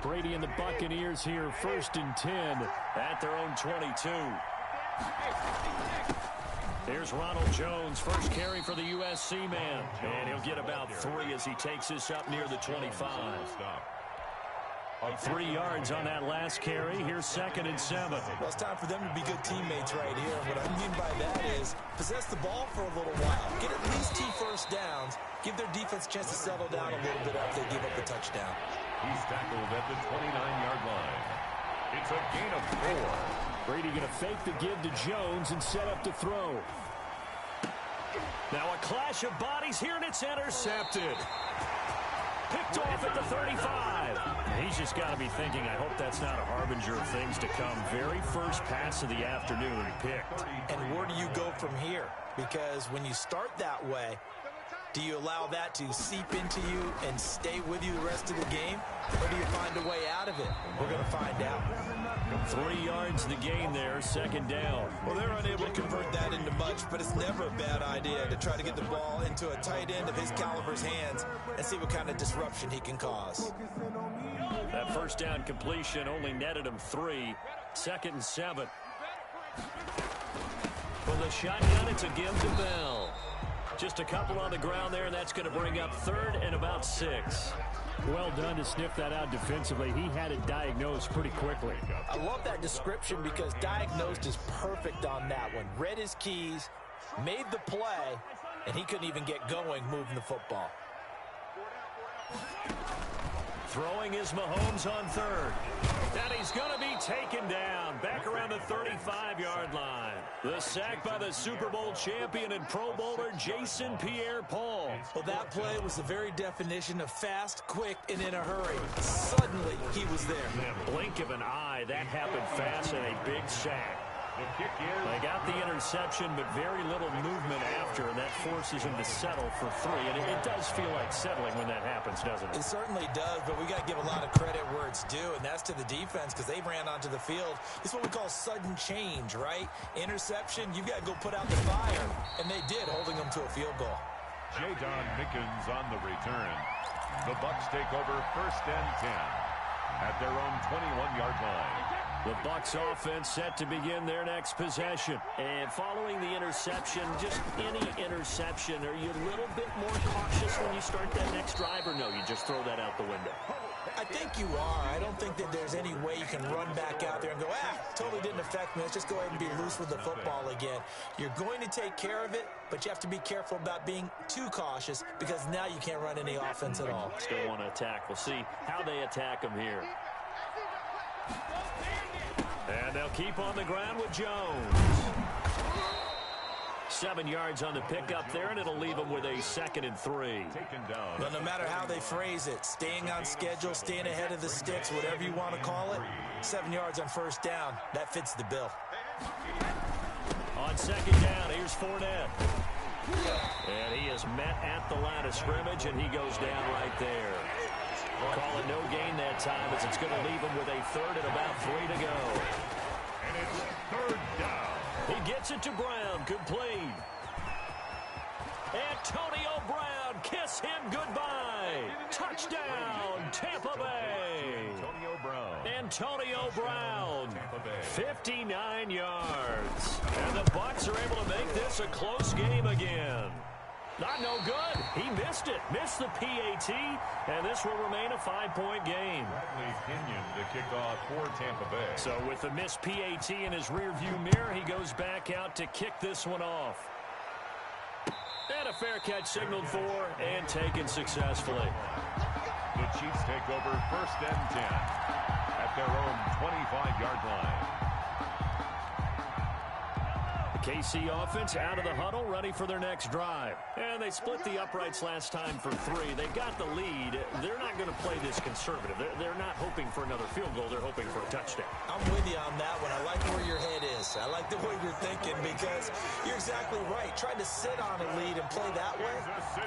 Brady and the Buccaneers here, 1st and 10 at their own 22. Here's Ronald Jones, first carry for the USC man. And he'll get about 3 as he takes this up near the 25. 3 yards on that last carry. Here's 2nd and 7. Well, it's time for them to be good teammates right here. What I mean by that is possess the ball for a little while. Get at least 2 first downs. Give their defense a chance to settle down a little bit after they give up the touchdown. He's tackled at the 29-yard line. It's a gain of 4. Brady going to fake the give to Jones and set up to throw. Now a clash of bodies here, and it's intercepted. Picked off at the 35. He's just got to be thinking, I hope that's not a harbinger of things to come. Very first pass of the afternoon picked. And where do you go from here? Because when you start that way, do you allow that to seep into you and stay with you the rest of the game? Or do you find a way out of it? We're going to find out. 3 yards the gain there, 2nd down. Well, they're unable to convert that into much, but it's never a bad idea to try to get the ball into a tight end of his caliber's hands and see what kind of disruption he can cause. That first down completion only netted him 3. 2nd and 7. From the shotgun, it's a give to Bell. Just a couple on the ground there, and that's going to bring up 3rd and about 6. Well done to sniff that out defensively. He had it diagnosed pretty quickly. I love that description because diagnosed is perfect on that one. Read his keys, made the play, and he couldn't even get going moving the football. Throwing is Mahomes on 3rd. And he's going to be taken down back around the 35-yard line. The sack by the Super Bowl champion and Pro Bowler Jason Pierre-Paul. Well, that play was the very definition of fast, quick, and in a hurry. Suddenly, he was there. Blink of an eye, that happened fast and a big sack. They got the interception, but very little movement after, and that forces him to settle for 3. And it does feel like settling when that happens, doesn't it? It certainly does, but we got to give a lot of credit where it's due, and that's to the defense because they ran onto the field. It's what we call sudden change, right? Interception, you've got to go put out the fire, and they did, holding them to a field goal. Jadon Mickens on the return. The Bucs take over 1st and 10 at their own 21-yard line. The Bucs offense set to begin their next possession. And following the interception, just any interception, are you a little bit more cautious when you start that next drive, or no, you just throw that out the window? I think you are. I don't think that there's any way you can run back out there and go, totally didn't affect me. Let's just go ahead and be loose with the football again. You're going to take care of it, but you have to be careful about being too cautious because now you can't run any offense at all. Still want to attack. We'll see how they attack them here. And they'll keep on the ground with Jones. 7 yards on the pickup there, and it'll leave them with a 2nd and 3. But no matter how they phrase it, staying on schedule, staying ahead of the sticks, whatever you want to call it, 7 yards on 1st down, that fits the bill. On 2nd down, here's Fournette. And he is met at the line of scrimmage, and he goes down right there. Call it no gain that time as it's going to leave him with a 3rd and about 3 to go. And it's 3rd down. He gets it to Brown. Complete. Antonio Brown. Kiss him goodbye. Touchdown, Tampa Bay. Antonio Brown. 59 yards. And the Bucs are able to make this a close game again. Not no good. He missed it. Missed the PAT, and this will remain a 5-point game. Bradley Pinion to kick off for Tampa Bay. So with the missed PAT in his rearview mirror, he goes back out to kick this one off. And a fair catch signaled for and taken successfully. The Chiefs take over 1st and 10 at their own 25-yard line. KC offense out of the huddle, ready for their next drive. And they split the uprights last time for 3. They got the lead. They're not going to play this conservative. They're not hoping for another field goal. They're hoping for a touchdown. I'm with you on that one. I like where your head is. I like the way you're thinking because you're exactly right. Trying to sit on a lead and play that way,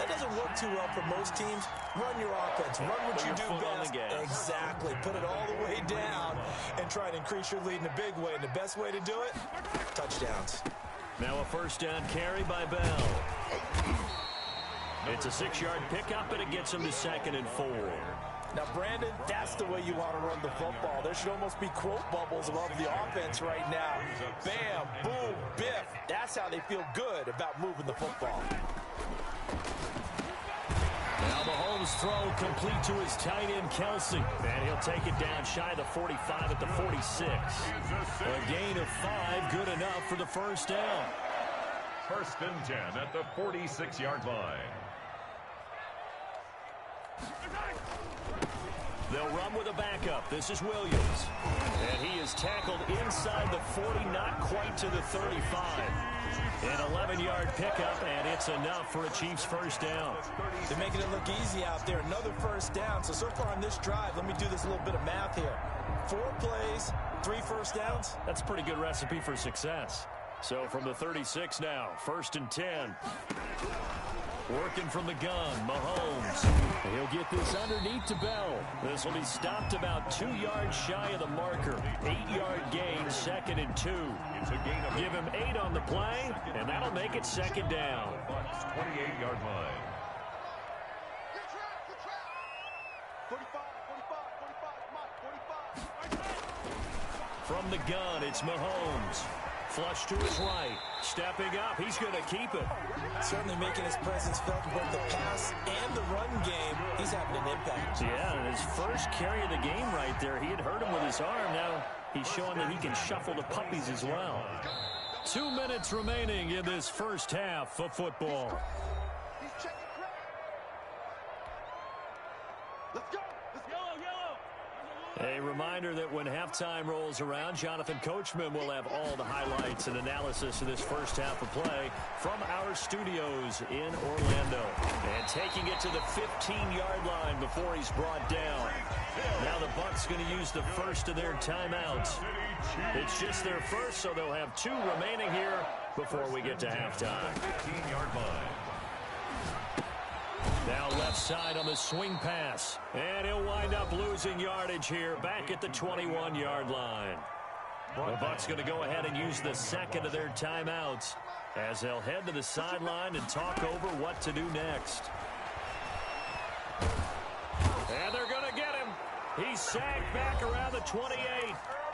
that doesn't work too well for most teams. Run your offense. Run what you do best. Exactly. Put it all the way down and try to increase your lead in a big way. And the best way to do it, touchdowns. Now a 1st down carry by Bell. It's a 6-yard pickup, and it gets him to 2nd and 4. Now, Brandon, that's the way you want to run the football. There should almost be quote bubbles above the offense right now. Bam, boom, biff. That's how they feel good about moving the football. Now Mahomes' throw complete to his tight end, Kelsey. And he'll take it down shy of the 45 at the 46. A gain of 5, good enough for the first down. 1st and 10 at the 46-yard line. They'll run with a backup. This is Williams. And he is tackled inside the 40, not quite to the 35. An 11-yard pickup, and it's enough for a Chiefs first down. They're making it look easy out there. Another first down. So far on this drive, let me do this little bit of math here. 4 plays, 3 first downs. That's a pretty good recipe for success. So from the 36 now, 1st and 10. Working from the gun, Mahomes. He'll get this underneath to Bell. This will be stopped about 2 yards shy of the marker. 8-yard gain, 2nd and 2. Give him 8 on the play, and that'll make it 2nd down. 28-yard line. From the gun, it's Mahomes. Flush to his right. Stepping up. He's going to keep it. Certainly making his presence felt in both the pass and the run game. He's having an impact. Yeah, and his first carry of the game right there, he had hurt him with his arm. Now he's showing that he can shuffle the puppies as well. 2 minutes remaining in this first half of football. A reminder that when halftime rolls around, Jonathan Coachman will have all the highlights and analysis of this first half of play from our studios in Orlando. And taking it to the 15-yard line before he's brought down. Now the Bucs going to use the first of their timeouts. It's just their first, so they'll have 2 remaining here before we get to halftime. 15-yard line. Now left side on the swing pass. And he'll wind up losing yardage here back at the 21-yard line. The Bucs going to go ahead and use the second of their timeouts as they'll head to the sideline and talk over what to do next. And they're going to get him. He's sagged back around the 28.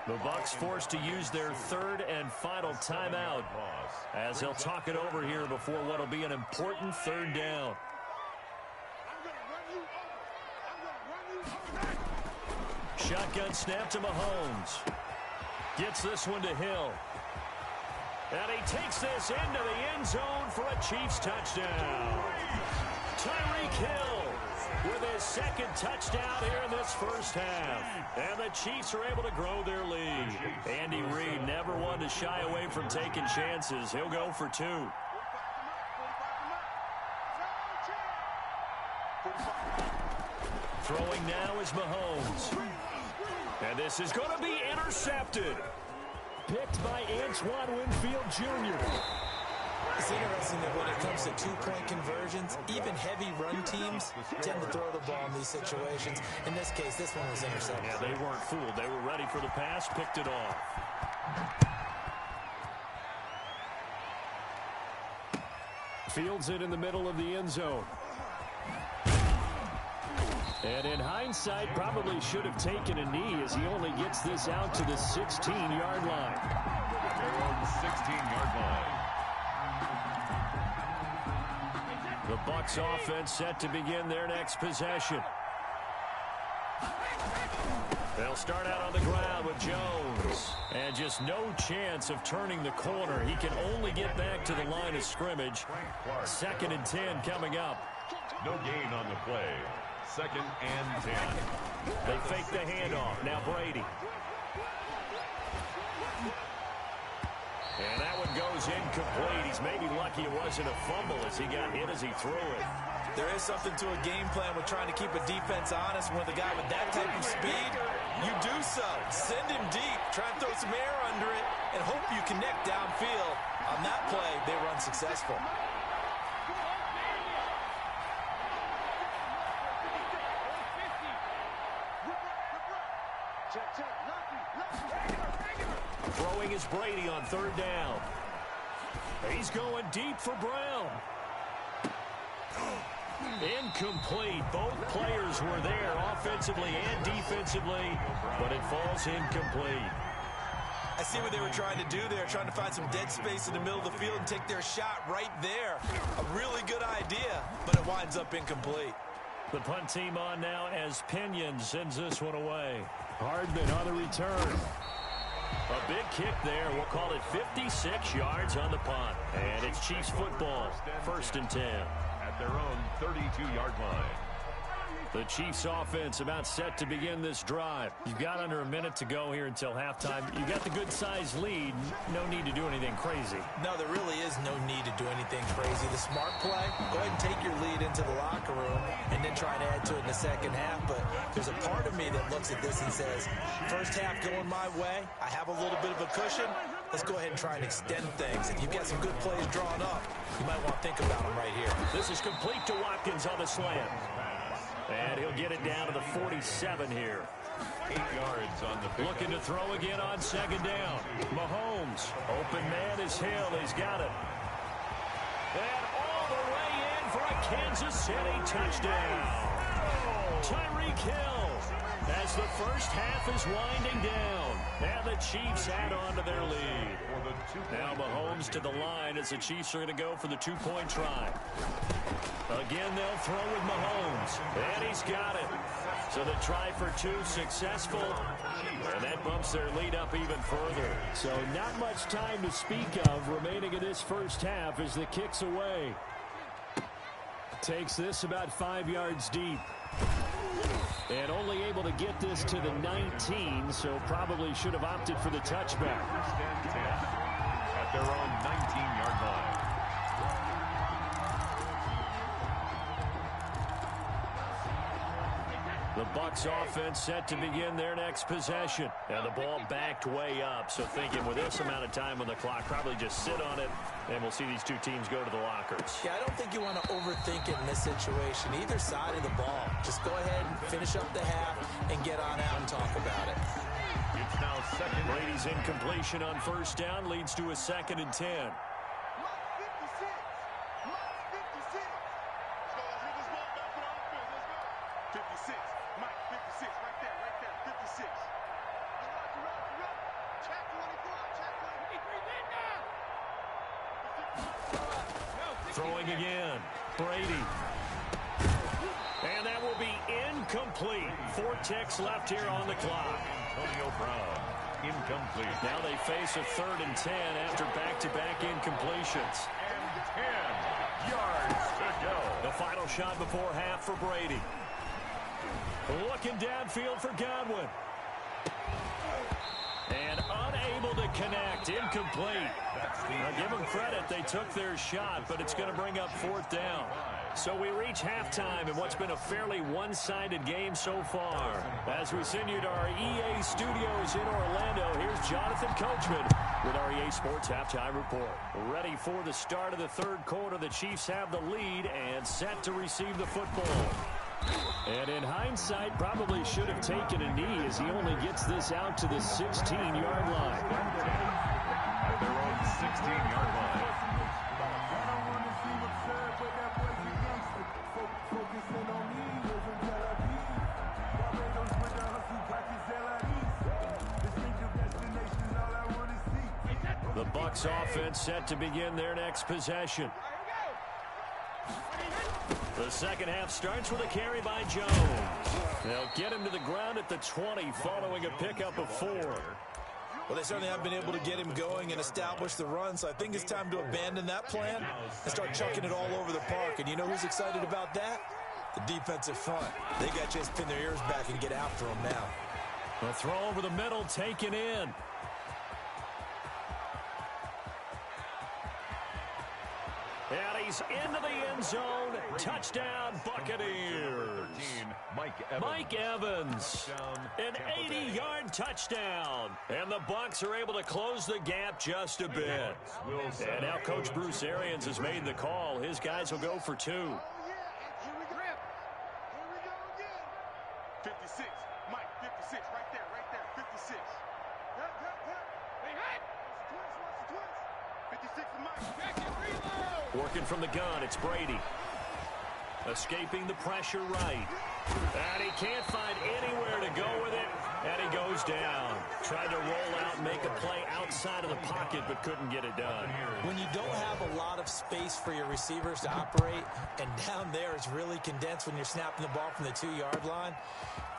The Bucs forced to use their 3rd and final timeout as they'll talk it over here before what will be an important 3rd down. Shotgun snap to Mahomes. Gets this one to Hill. And he takes this into the end zone for a Chiefs touchdown. Tyreek Hill with his 2nd touchdown here in this first half. And the Chiefs are able to grow their lead. Andy Reid never one to shy away from taking chances. He'll go for 2. Throwing now is Mahomes. And this is going to be intercepted. Picked by Antoine Winfield Jr. It's interesting that when it comes to 2-point conversions, even heavy run teams tend to throw the ball in these situations. In this case, this one was intercepted. Yeah, they weren't fooled. They were ready for the pass, picked it off. Fields it in the middle of the end zone. And in hindsight, probably should have taken a knee as he only gets this out to the 16-yard line. 16-yard line. The Bucs offense set to begin their next possession. They'll start out on the ground with Jones. And just no chance of turning the corner. He can only get back to the line of scrimmage. 2nd and 10 coming up. No gain on the play. 2nd and 10. They fake the handoff. Now Brady. And that one goes incomplete. He's maybe lucky it wasn't a fumble as he got hit as he threw it. There is something to a game plan with trying to keep a defense honest. With a guy with that type of speed, you do so. Send him deep. Try and throw some air under it and hope you connect downfield. On that play, they were unsuccessful. Throwing is Brady on 3rd down. He's going deep for Brown. Incomplete. Both players were there offensively and defensively, but it falls incomplete. I see what they were trying to do there, trying to find some dead space in the middle of the field and take their shot right there. A really good idea, but it winds up incomplete. The punt team on now as Pinion sends this one away. Hardman on the return. A big kick there. We'll call it 56 yards on the punt. And it's Chiefs football, 1st and 10. At their own 32-yard line. The Chiefs offense about set to begin this drive. You've got under a minute to go here until halftime. You've got the good-sized lead. No need to do anything crazy. No, there really is no need to do anything crazy. The smart play, go ahead and take your lead into the locker room and then try to add to it in the second half. But there's a part of me that looks at this and says, first half going my way, I have a little bit of a cushion. Let's go ahead and try and extend things. If you've got some good plays drawn up, you might want to think about them right here. This is complete to Watkins on the slant. And he'll get it down to the 47 here. 8 yards on the pick. Looking to throw again on 2nd down. Mahomes. Open man is Hill. He's got it. And all the way in for a Kansas City touchdown. Tyreek Hill as the first half is winding down. And the Chiefs add on to their lead. Now Mahomes to the line as the Chiefs are going to go for the 2-point try. Again, they'll throw with Mahomes. And he's got it. So the try for 2 successful. And that bumps their lead up even further. So not much time to speak of remaining in this first half as the kick's away. Takes this about 5 yards deep. And only able to get this to the 19, so probably should have opted for the touchback. At their own 19-yard line. The Bucs offense set to begin their next possession. And the ball backed way up, so thinking with this amount of time on the clock, probably just sit on it, and we'll see these two teams go to the lockers. Yeah, I don't think you want to overthink it in this situation. Either side of the ball. Just go ahead and finish up the half and get on out and talk about it. It's now 2nd. Brady's incompletion on 1st down leads to a 2nd and 10. Throwing again. Brady. And that will be incomplete. 4 ticks left here on the clock. Antonio Brown, incomplete. Now they face a 3rd and 10 after back-to-back incompletions. And 10 yards to go. The final shot before half for Brady. Looking downfield for Godwin. And unable to connect. Incomplete. Now give them credit. They took their shot, but it's going to bring up 4th down. So we reach halftime in what's been a fairly one-sided game so far. As we send you to our EA studios in Orlando, here's Jonathan Coachman with our EA Sports Halftime Report. Ready for the start of the 3rd quarter. The Chiefs have the lead and set to receive the football. And in hindsight, probably should have taken a knee as he only gets this out to the 16-yard line. At their own 16-yard line. The Bucs offense set to begin their next possession. The second half starts with a carry by Jones. They'll get him to the ground at the 20 following a pickup of 4. Well, they certainly haven't been able to get him going and establish the run, so I think it's time to abandon that plan and start chucking it all over the park. And you know who's excited about that? The defensive front. They got to just pin their ears back and get after him now. The throw over the middle taken in. And he's into the end zone. Touchdown, Buccaneers. Mike Evans. An 80-yard touchdown. And the Bucs are able to close the gap just a bit. And now Coach Bruce Arians has made the call. His guys will go for 2. 56. Mike, 56. Right there. 56. Hey, hey! 56 to Mike. Back and reload! Working from the gun, it's Brady. Escaping the pressure right. And he can't find anywhere to go with it. And he goes down. Tried to roll out and make a play outside of the pocket, but couldn't get it done. When you don't have a lot of space for your receivers to operate, and down there it's really condensed when you're snapping the ball from the 2-yard line,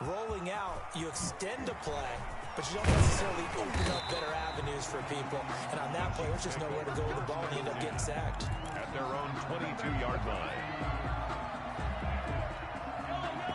rolling out, you extend a play, but you don't necessarily open up better avenues for people. And on that play, there's just nowhere to go with the ball, and you end up getting sacked. At their own 22-yard line.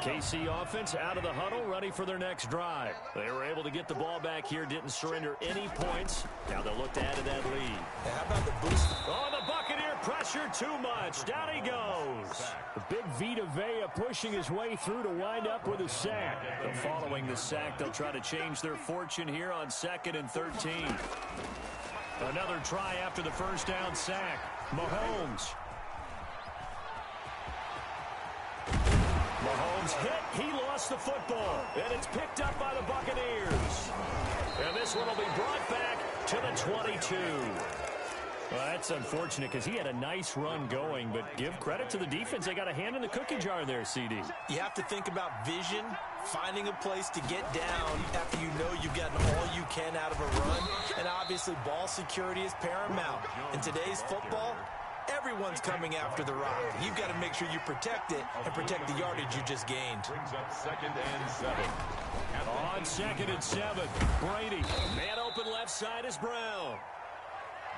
KC offense out of the huddle, ready for their next drive. They were able to get the ball back here, didn't surrender any points. Now they'll look to add to that lead. How about the boost? Oh, the Buccaneer pressure too much. Down he goes. The big Vita Vea pushing his way through to wind up with a sack. And following the sack, they'll try to change their fortune here on 2nd and 13. Another try after the first down sack. Mahomes hit. He lost the football. And it's picked up by the Buccaneers. And this one will be brought back to the 22. Well, that's unfortunate because he had a nice run going, but give credit to the defense. They got a hand in the cookie jar there, CD. You have to think about vision, finding a place to get down after you know you've gotten all you can out of a run. And obviously, ball security is paramount. In today's football, everyone's coming after the rock. You've got to make sure you protect it and protect the yardage you just gained. Brings up 2nd and 7. On 2nd and 7, Brady. Man open left side is Brown.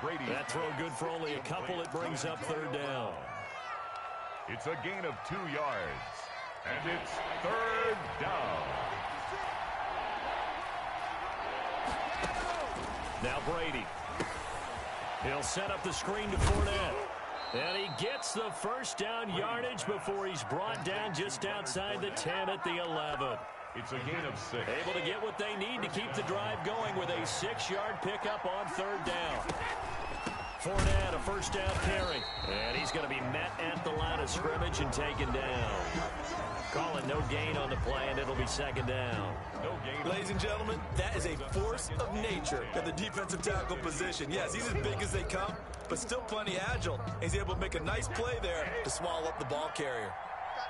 Brady. That throw good for only a couple. It brings up 3rd down. It's a gain of 2 yards. And it's 3rd down. Now Brady. He'll set up the screen to Fournette. And he gets the first down yardage before he's brought down just outside the 10 at the 11. It's a gain of 6. Able to get what they need to keep the drive going with a 6-yard pickup on 3rd down. Fournette, a first down carry. And he's going to be met at the line of scrimmage and taken down. Calling no gain on the play, and it'll be 2nd down. No gain. Ladies and gentlemen, that is a force of nature at the defensive tackle position. Yes, he's as big as they come, but still plenty agile. He's able to make a nice play there to swallow up the ball carrier.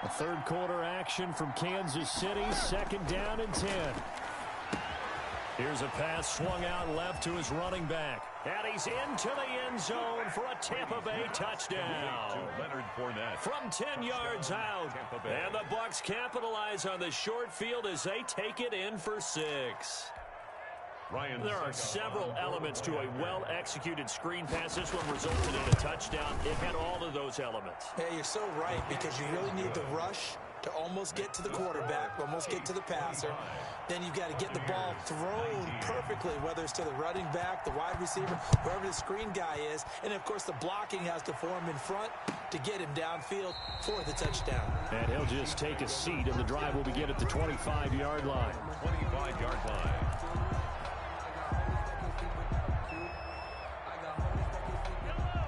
A 3rd quarter action from Kansas City, 2nd down and 10. Here's a pass swung out left to his running back. And he's into the end zone for a Tampa Bay touchdown. Leonard Fournette. From 10 yards out. And the Bucs capitalize on the short field as they take it in for 6. There are several elements to a well-executed screen pass. This one resulted in a touchdown. It had all of those elements. Hey, you're so right, because you really need the rush to almost get to the quarterback, almost get to the passer. Then you've got to get the ball thrown perfectly, whether it's to the running back, the wide receiver, wherever the screen guy is. And, of course, the blocking has to form in front to get him downfield for the touchdown. And he'll just take a seat, and the drive will begin at the 25-yard line. 25-yard line.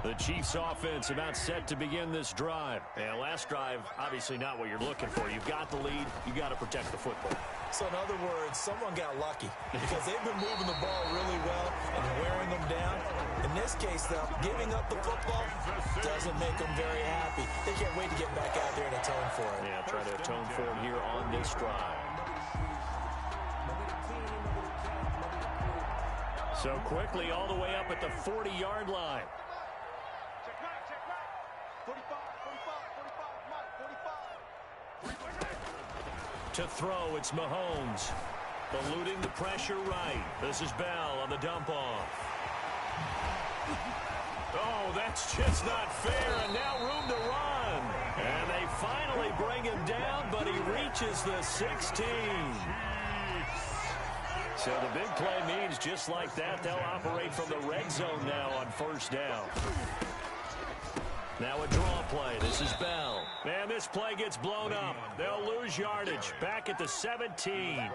The Chiefs offense about set to begin this drive. And last drive, obviously not what you're looking for. You've got the lead. You've got to protect the football. So, in other words, someone got lucky because they've been moving the ball really well and wearing them down. In this case, though, giving up the football doesn't make them very happy. They can't wait to get back out there and atone for it. Yeah, try to atone for it here on this drive. So quickly all the way up at the 40-yard line. To throw, it's Mahomes. Eluding the pressure right. This is Bell on the dump-off. Oh, that's just not fair, and now room to run. And they finally bring him down, but he reaches the 16. So the big play means just like that, they'll operate from the red zone now on 1st down. Now a draw play. This is Bell. And this play gets blown up. They'll lose yardage. Back at the 17.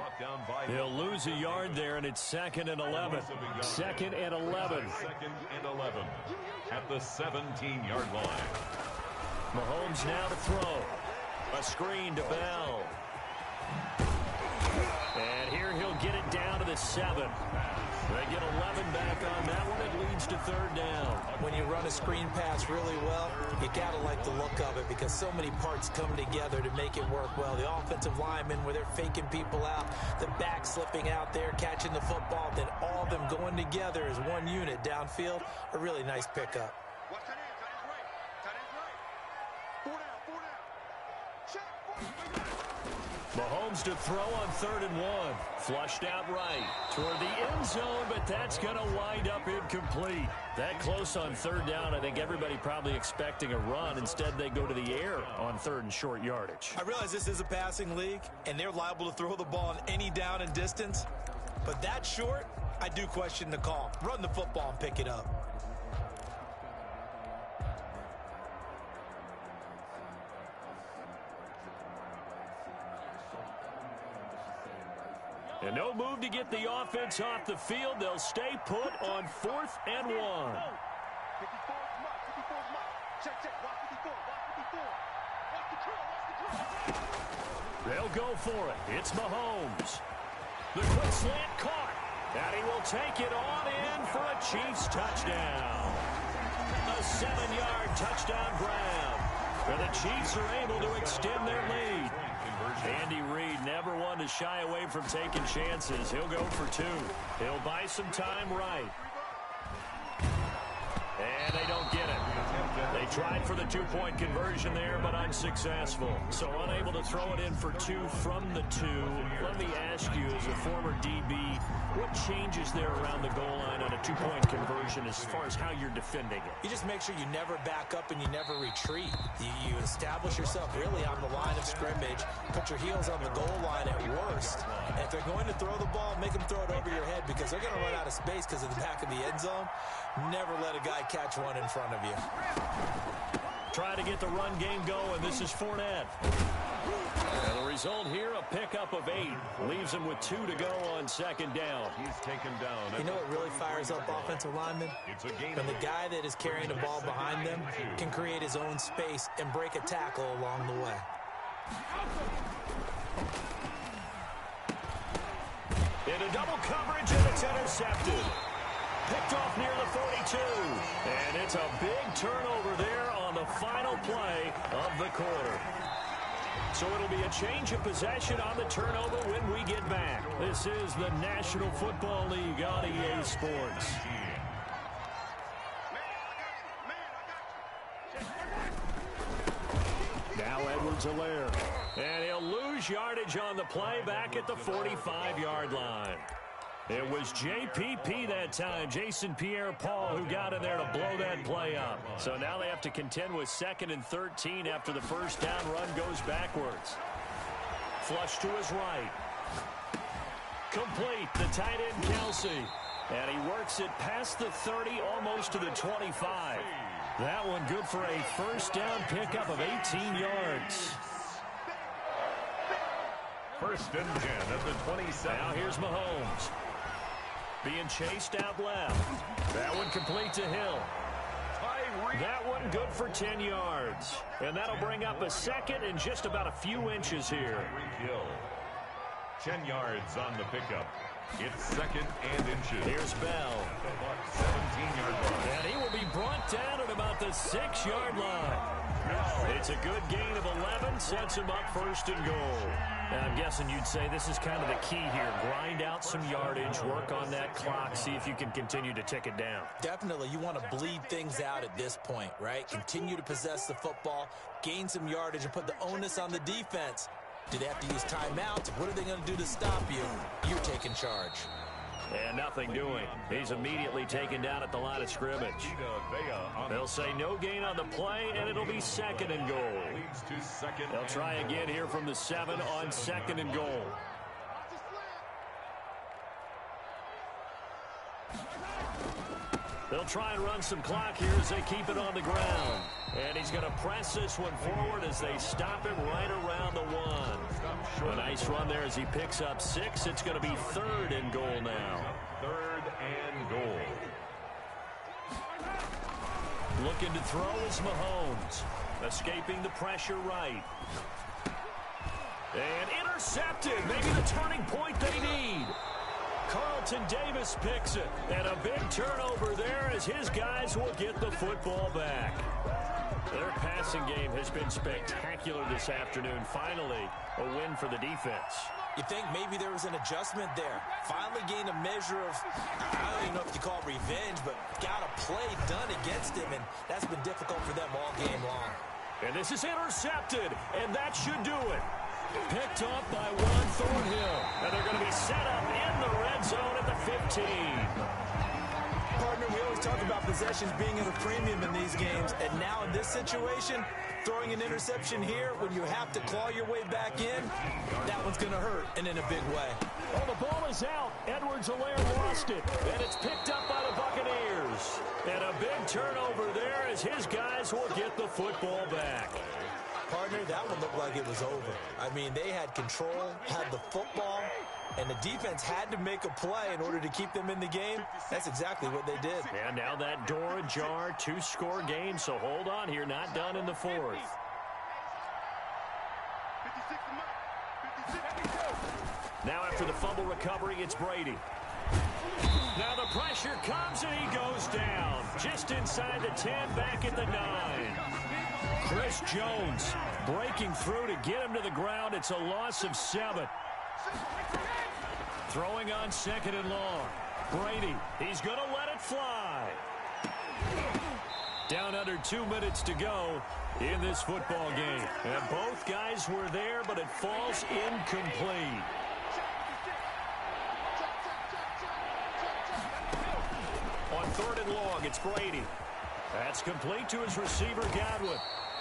They'll lose a yard there, and it's 2nd and 11. 2nd and 11. 2nd and 11 at the 17-yard line. Mahomes now to throw. A screen to Bell. And here he'll get it down to the the 7. They get 11 back on that one. It leads to 3rd down. When you run a screen pass really well, you got to like the look of it because so many parts come together to make it work well. The offensive linemen, where they're faking people out, the back slipping out there, catching the football, then all of them going together as one unit downfield. A really nice pickup. Watch that end. Tight end's right. Tight end's right. 4 down. Check. Mahomes to throw on 3rd and 1. Flushed out right toward the end zone, but that's going to wind up incomplete. That close on 3rd down, I think everybody probably expecting a run. Instead, they go to the air on 3rd and short yardage. I realize this is a passing league, and they're liable to throw the ball on any down and distance. But that short, I do question the call. Run the football and pick it up. And no move to get the offense off the field. They'll stay put on 4th and 1. 54 is Mike. 54 is Mike. Check. Watch 54. Watch the drill. They'll go for it. It's Mahomes. The quick slant caught. And he will take it on in for a Chiefs touchdown. A 7-yard touchdown grab. And the Chiefs are able to extend their lead. Andy Reid never one to shy away from taking chances. He'll go for 2. He'll buy some time right. And they don't get it. They tried for the 2-point conversion there, but unsuccessful. So unable to throw it in for 2 from the 2. Let me ask you, as a former DB, what changes there around the goal line on a 2-point conversion as far as how you're defending it? You just make sure you never back up and you never retreat. You establish yourself really on the line of scrimmage, put your heels on the goal line at worst. And if they're going to throw the ball, make them throw it over your head because they're going to run out of space because of the back of the end zone. Never let a guy catch one in front of you. Try to get the run game going. This is Fournette. And the result here, a pickup of 8. Leaves him with 2 to go on 2nd down. He's taken down. You know what really fires up offensive linemen? When the guy that is carrying the ball behind them can create his own space and break a tackle along the way. Into double coverage, and it's intercepted. Picked off near the 42. And it's a big turnover there on the final play of the quarter. So it'll be a change of possession on the turnover when we get back. This is the National Football League on EA Sports. Now Edwards-Helaire. And he'll lose yardage on the play back at the 45-yard line. It was JPP that time, Jason Pierre-Paul, who got in there to blow that play up. So now they have to contend with 2nd and 13 after the first down run goes backwards. Flush to his right. Complete, the tight end Kelsey. And he works it past the 30, almost to the 25. That one good for a first down pickup of 18 yards. 1st and 10 at the 27. Now here's Mahomes. Being chased out left. That one complete to Hill. That one good for 10 yards. And that'll bring up a 2nd and just about a few inches here. 10 yards on the pickup. It's 2nd and inches. Here's Bell. 17-yard line. And he will be brought down at about the 6-yard line. It's a good gain of 11, sets him up 1st and goal. And I'm guessing you'd say this is kind of the key here. Grind out some yardage, work on that clock, see if you can continue to tick it down. Definitely, you want to bleed things out at this point, right? Continue to possess the football, gain some yardage, and put the onus on the defense. Do they have to use timeouts? What are they going to do to stop you? You're taking charge. And nothing doing. He's immediately taken down at the line of scrimmage. They'll say no gain on the play, and it'll be 2nd and goal. They'll try again here from the 7 on 2nd and goal. They'll try and run some clock here as they keep it on the ground. And he's going to press this one forward as they stop him right around the 1. A nice run there as he picks up 6. It's going to be 3rd and goal now. 3rd and goal. Looking to throw is Mahomes. Escaping the pressure right. And intercepted. Maybe the turning point they need. Carlton Davis picks it. And a big turnover there as his guys will get the football back. Their passing game has been spectacular this afternoon. Finally, a win for the defense. You think maybe there was an adjustment there. Finally gained a measure of, I don't even know if you call it revenge, but got a play done against him, and that's been difficult for them all game long. And this is intercepted, and that should do it. Picked up by Juan Thornhill. And they're going to be set up in the red zone at the 15. Partner, we always talk about possessions being at a premium in these games, and now in this situation, throwing an interception here when you have to claw your way back in, that one's going to hurt, and in a big way. Well, the ball is out. Edwards-Helaire lost it, and it's picked up by the Buccaneers. And a big turnover there as his guys will get the football back. Partner, that one looked like it was over. I mean, they had control, had the football, and the defense had to make a play in order to keep them in the game. That's exactly what they did. And now that door ajar, two-score game, so hold on here, not done in the fourth. Now after the fumble recovery, it's Brady. Now the pressure comes and he goes down. Just inside the 10, back at the 9. Chris Jones breaking through to get him to the ground. It's a loss of 7. Throwing on 2nd and long. Brady, he's going to let it fly. Down under 2 minutes to go in this football game. And both guys were there, but it falls incomplete. On 3rd and long, it's Brady. That's complete to his receiver, Godwin.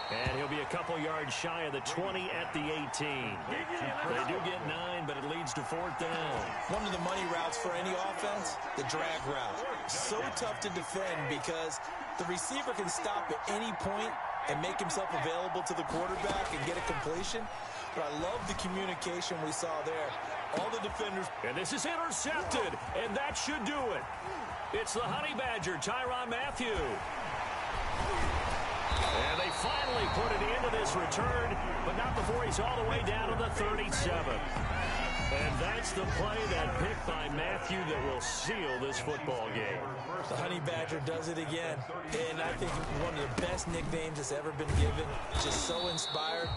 And he'll be a couple yards shy of the 20 at the 18. They do get 9, but it leads to 4th down. One of the money routes for any offense, the drag route. So tough to defend because the receiver can stop at any point and make himself available to the quarterback and get a completion. But I love the communication we saw there. All the defenders. And this is intercepted, and that should do it. It's the Honey Badger, Tyrann Mathieu. And they finally put it into this return, but not before he's all the way down to the 37. And that's the play, that pick by Mathieu, that will seal this football game. The Honey Badger does it again. And I think one of the best nicknames that's ever been given. Just so inspired.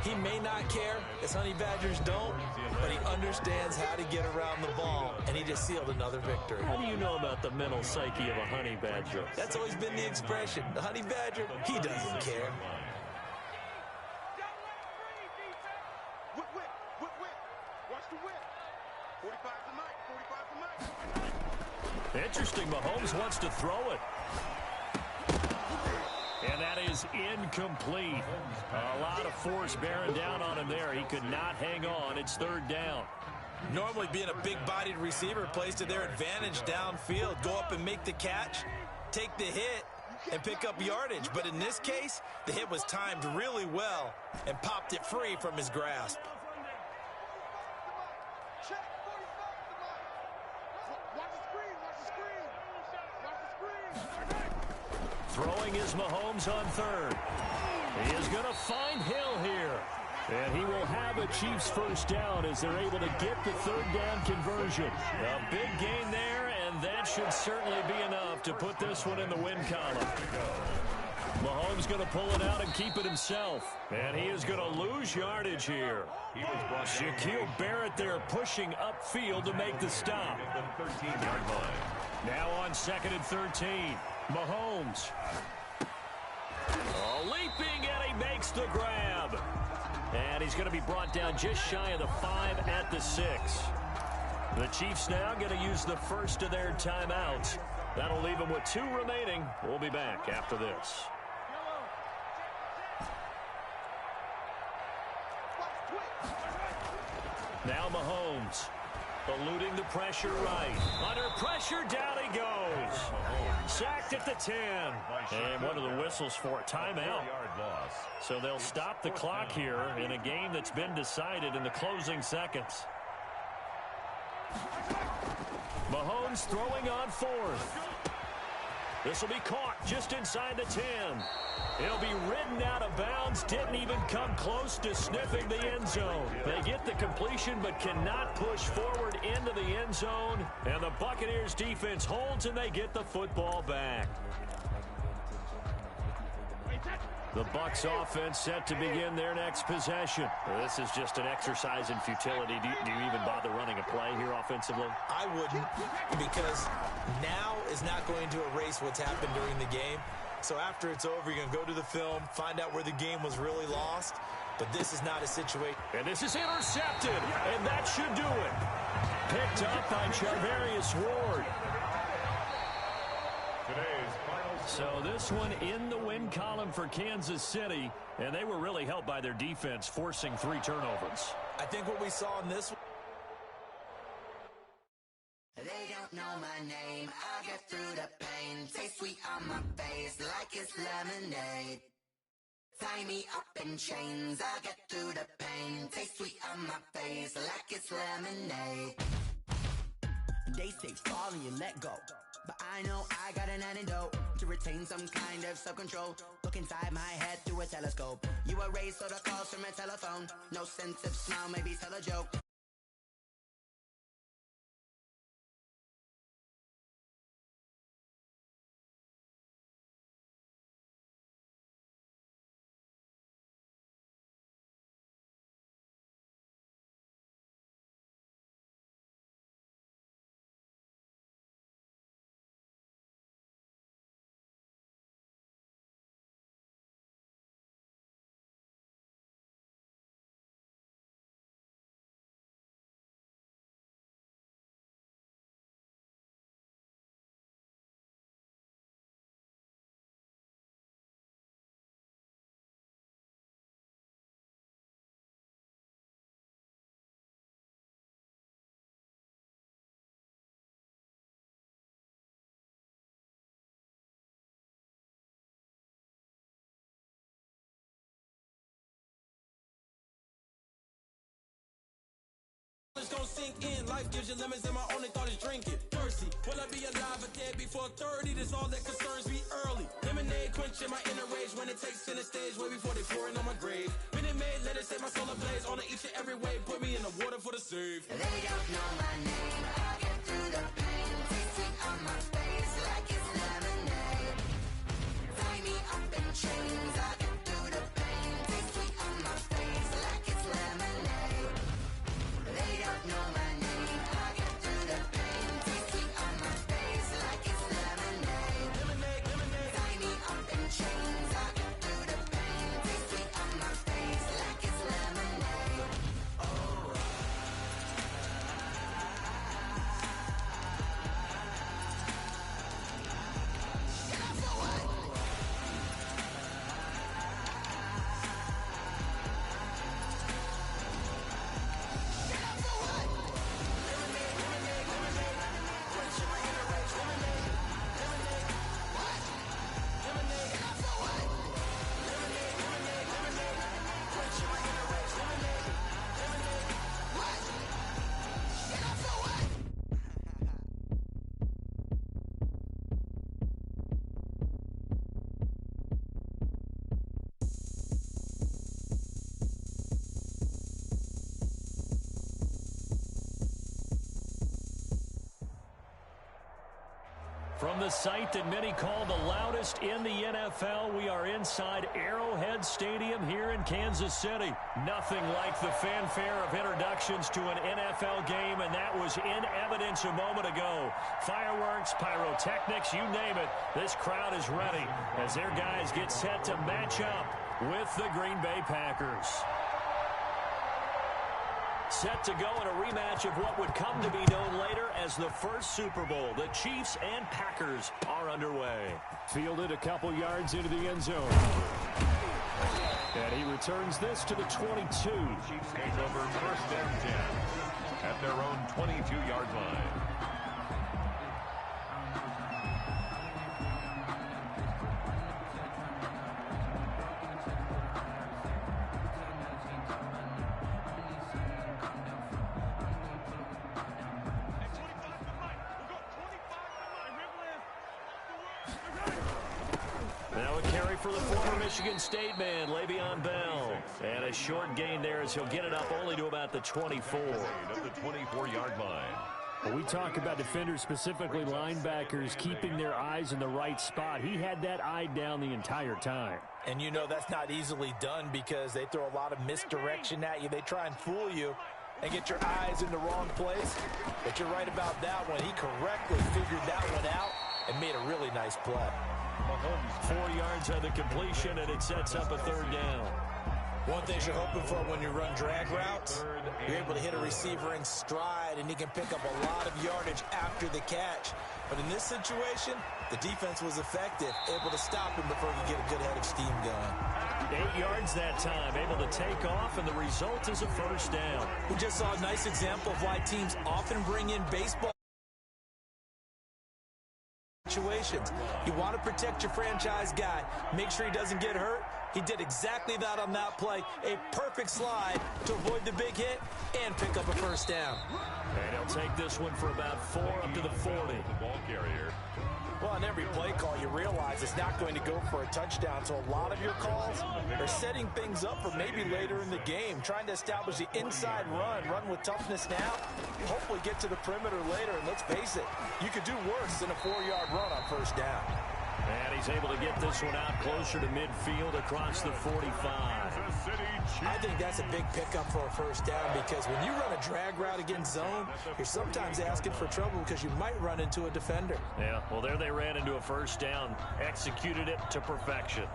He may not care, as Honey Badgers don't, but he understands how to get around the ball, and he just sealed another victory. How do you know about the mental psyche of a Honey Badger? That's always been the expression. The Honey Badger, he doesn't care. Watch the whip. 45's the mic. 45's the mic. Interesting. Mahomes wants to throw it. And that is incomplete. A lot of force bearing down on him there. He could not hang on. It's 3rd down. Normally being a big-bodied receiver plays to their advantage downfield. Go up and make the catch, take the hit, and pick up yardage. But in this case, the hit was timed really well and popped it free from his grasp. Check. 45's the mic. Watch the screen. Watch the screen. Throwing is Mahomes on 3rd. He is going to find Hill here. And he will have a Chiefs first down as they're able to get the 3rd down conversion. A big gain there, and that should certainly be enough to put this one in the win column. Mahomes going to pull it out and keep it himself. And he is going to lose yardage here. Shaquille Barrett there pushing upfield to make the stop. Now on 2nd and 13. Mahomes. Leaping, and he makes the grab. And he's going to be brought down just shy of the 5 at the 6. The Chiefs now going to use the first of their timeouts. That'll leave them with 2 remaining. We'll be back after this. Now Mahomes. Eluding the pressure right. Under pressure, down he goes. Sacked at the 10. And one of the whistles for a timeout. So they'll stop the clock here in a game that's been decided in the closing seconds. Mahomes throwing on 4th. This will be caught just inside the 10. It'll be ridden out of bounds. Didn't even come close to sniffing the end zone. They get the completion but cannot push forward into the end zone. And the Buccaneers defense holds and they get the football back. The Bucs offense set to begin their next possession. Well, this is just an exercise in futility. Do you even bother running a play here offensively? I wouldn't, because now is not going to erase what's happened during the game. So after it's over, you're going to go to the film, find out where the game was really lost. But this is not a situation. And this is intercepted, and that should do it. Picked up by Charvarius Ward. So this one in the win column for Kansas City, and they were really helped by their defense, forcing 3 turnovers. I think what we saw in this one. They don't know my name, I get through the pain. Taste sweet on my face like it's lemonade. Tie me up in chains, I get through the pain. Taste sweet on my face like it's lemonade. They say fall and you let go, but I know I got an antidote to retain some kind of self-control. Look inside my head through a telescope. You erase all the calls from a telephone. No sense of smile, maybe tell a joke. It's gonna sink in. Life gives you lemons and my only thought is drinking. Thirsty. Will I be alive or dead before 30? That's all that concerns me early. Lemonade quenching my inner rage when it takes center stage way before they pour it on my grave. Minute Maid, let it set my soul ablaze. On each and every way, put me in the water for the save. They don't know my name, I get through the pain. Taste sweet on my face like it's lemonade. Tie me up in chains, I get through the pain. Taste sweet on my face like it's lemonade. They don't know my name, I get through the pain. Taste sweet on my face like it's lemonade. Lemonade, lemonade. Tie me up in chains, I get through the pain. Taste sweet on my face like it's lemonade. From the site that many call the loudest in the NFL, we are inside Arrowhead Stadium here in Kansas City. Nothing like the fanfare of introductions to an NFL game, and that was in evidence a moment ago. Fireworks, pyrotechnics, you name it. This crowd is ready as their guys get set to match up with the Green Bay Packers. Set to go in a rematch of what would come to be known later as the first Super Bowl. The Chiefs and Packers are underway. Fielded a couple yards into the end zone. And he returns this to the 22. Chiefs take over first and 10 at their own 22-yard line. Now a carry for the former Michigan State man, Le'Veon Bell. And a short gain there as he'll get it up only to about the 24. At the 24-yard line. Well, we talk about defenders, specifically linebackers, keeping their eyes in the right spot. He had that eye down the entire time. And you know that's not easily done because they throw a lot of misdirection at you. They try and fool you and get your eyes in the wrong place. But you're right about that one. He correctly figured that one out and made a really nice play. 4 yards on the completion, and it sets up a third down. One thing you're hoping for when you run drag routes, you're able to hit a receiver in stride, and he can pick up a lot of yardage after the catch. But in this situation, the defense was effective, able to stop him before he could get a good head of steam going. 8 yards that time, able to take off, and the result is a first down. We just saw a nice example of why teams often bring in baseball situations. You want to protect your franchise guy, make sure he doesn't get hurt. He did exactly that on that play. A perfect slide to avoid the big hit and pick up a first down. And he'll take this one for about 4 up to the 40. The ball carrier. Well, on every play call, you realize it's not going to go for a touchdown. So a lot of your calls are setting things up for maybe later in the game, trying to establish the inside run with toughness now, hopefully get to the perimeter later. And let's face it, you could do worse than a 4-yard run on first down. And he's able to get this one out closer to midfield across the 45. I think that's a big pickup for a first down because when you run a drag route against zone, you're sometimes asking for trouble because you might run into a defender. Yeah, well, there they ran into a first down, executed it to perfection.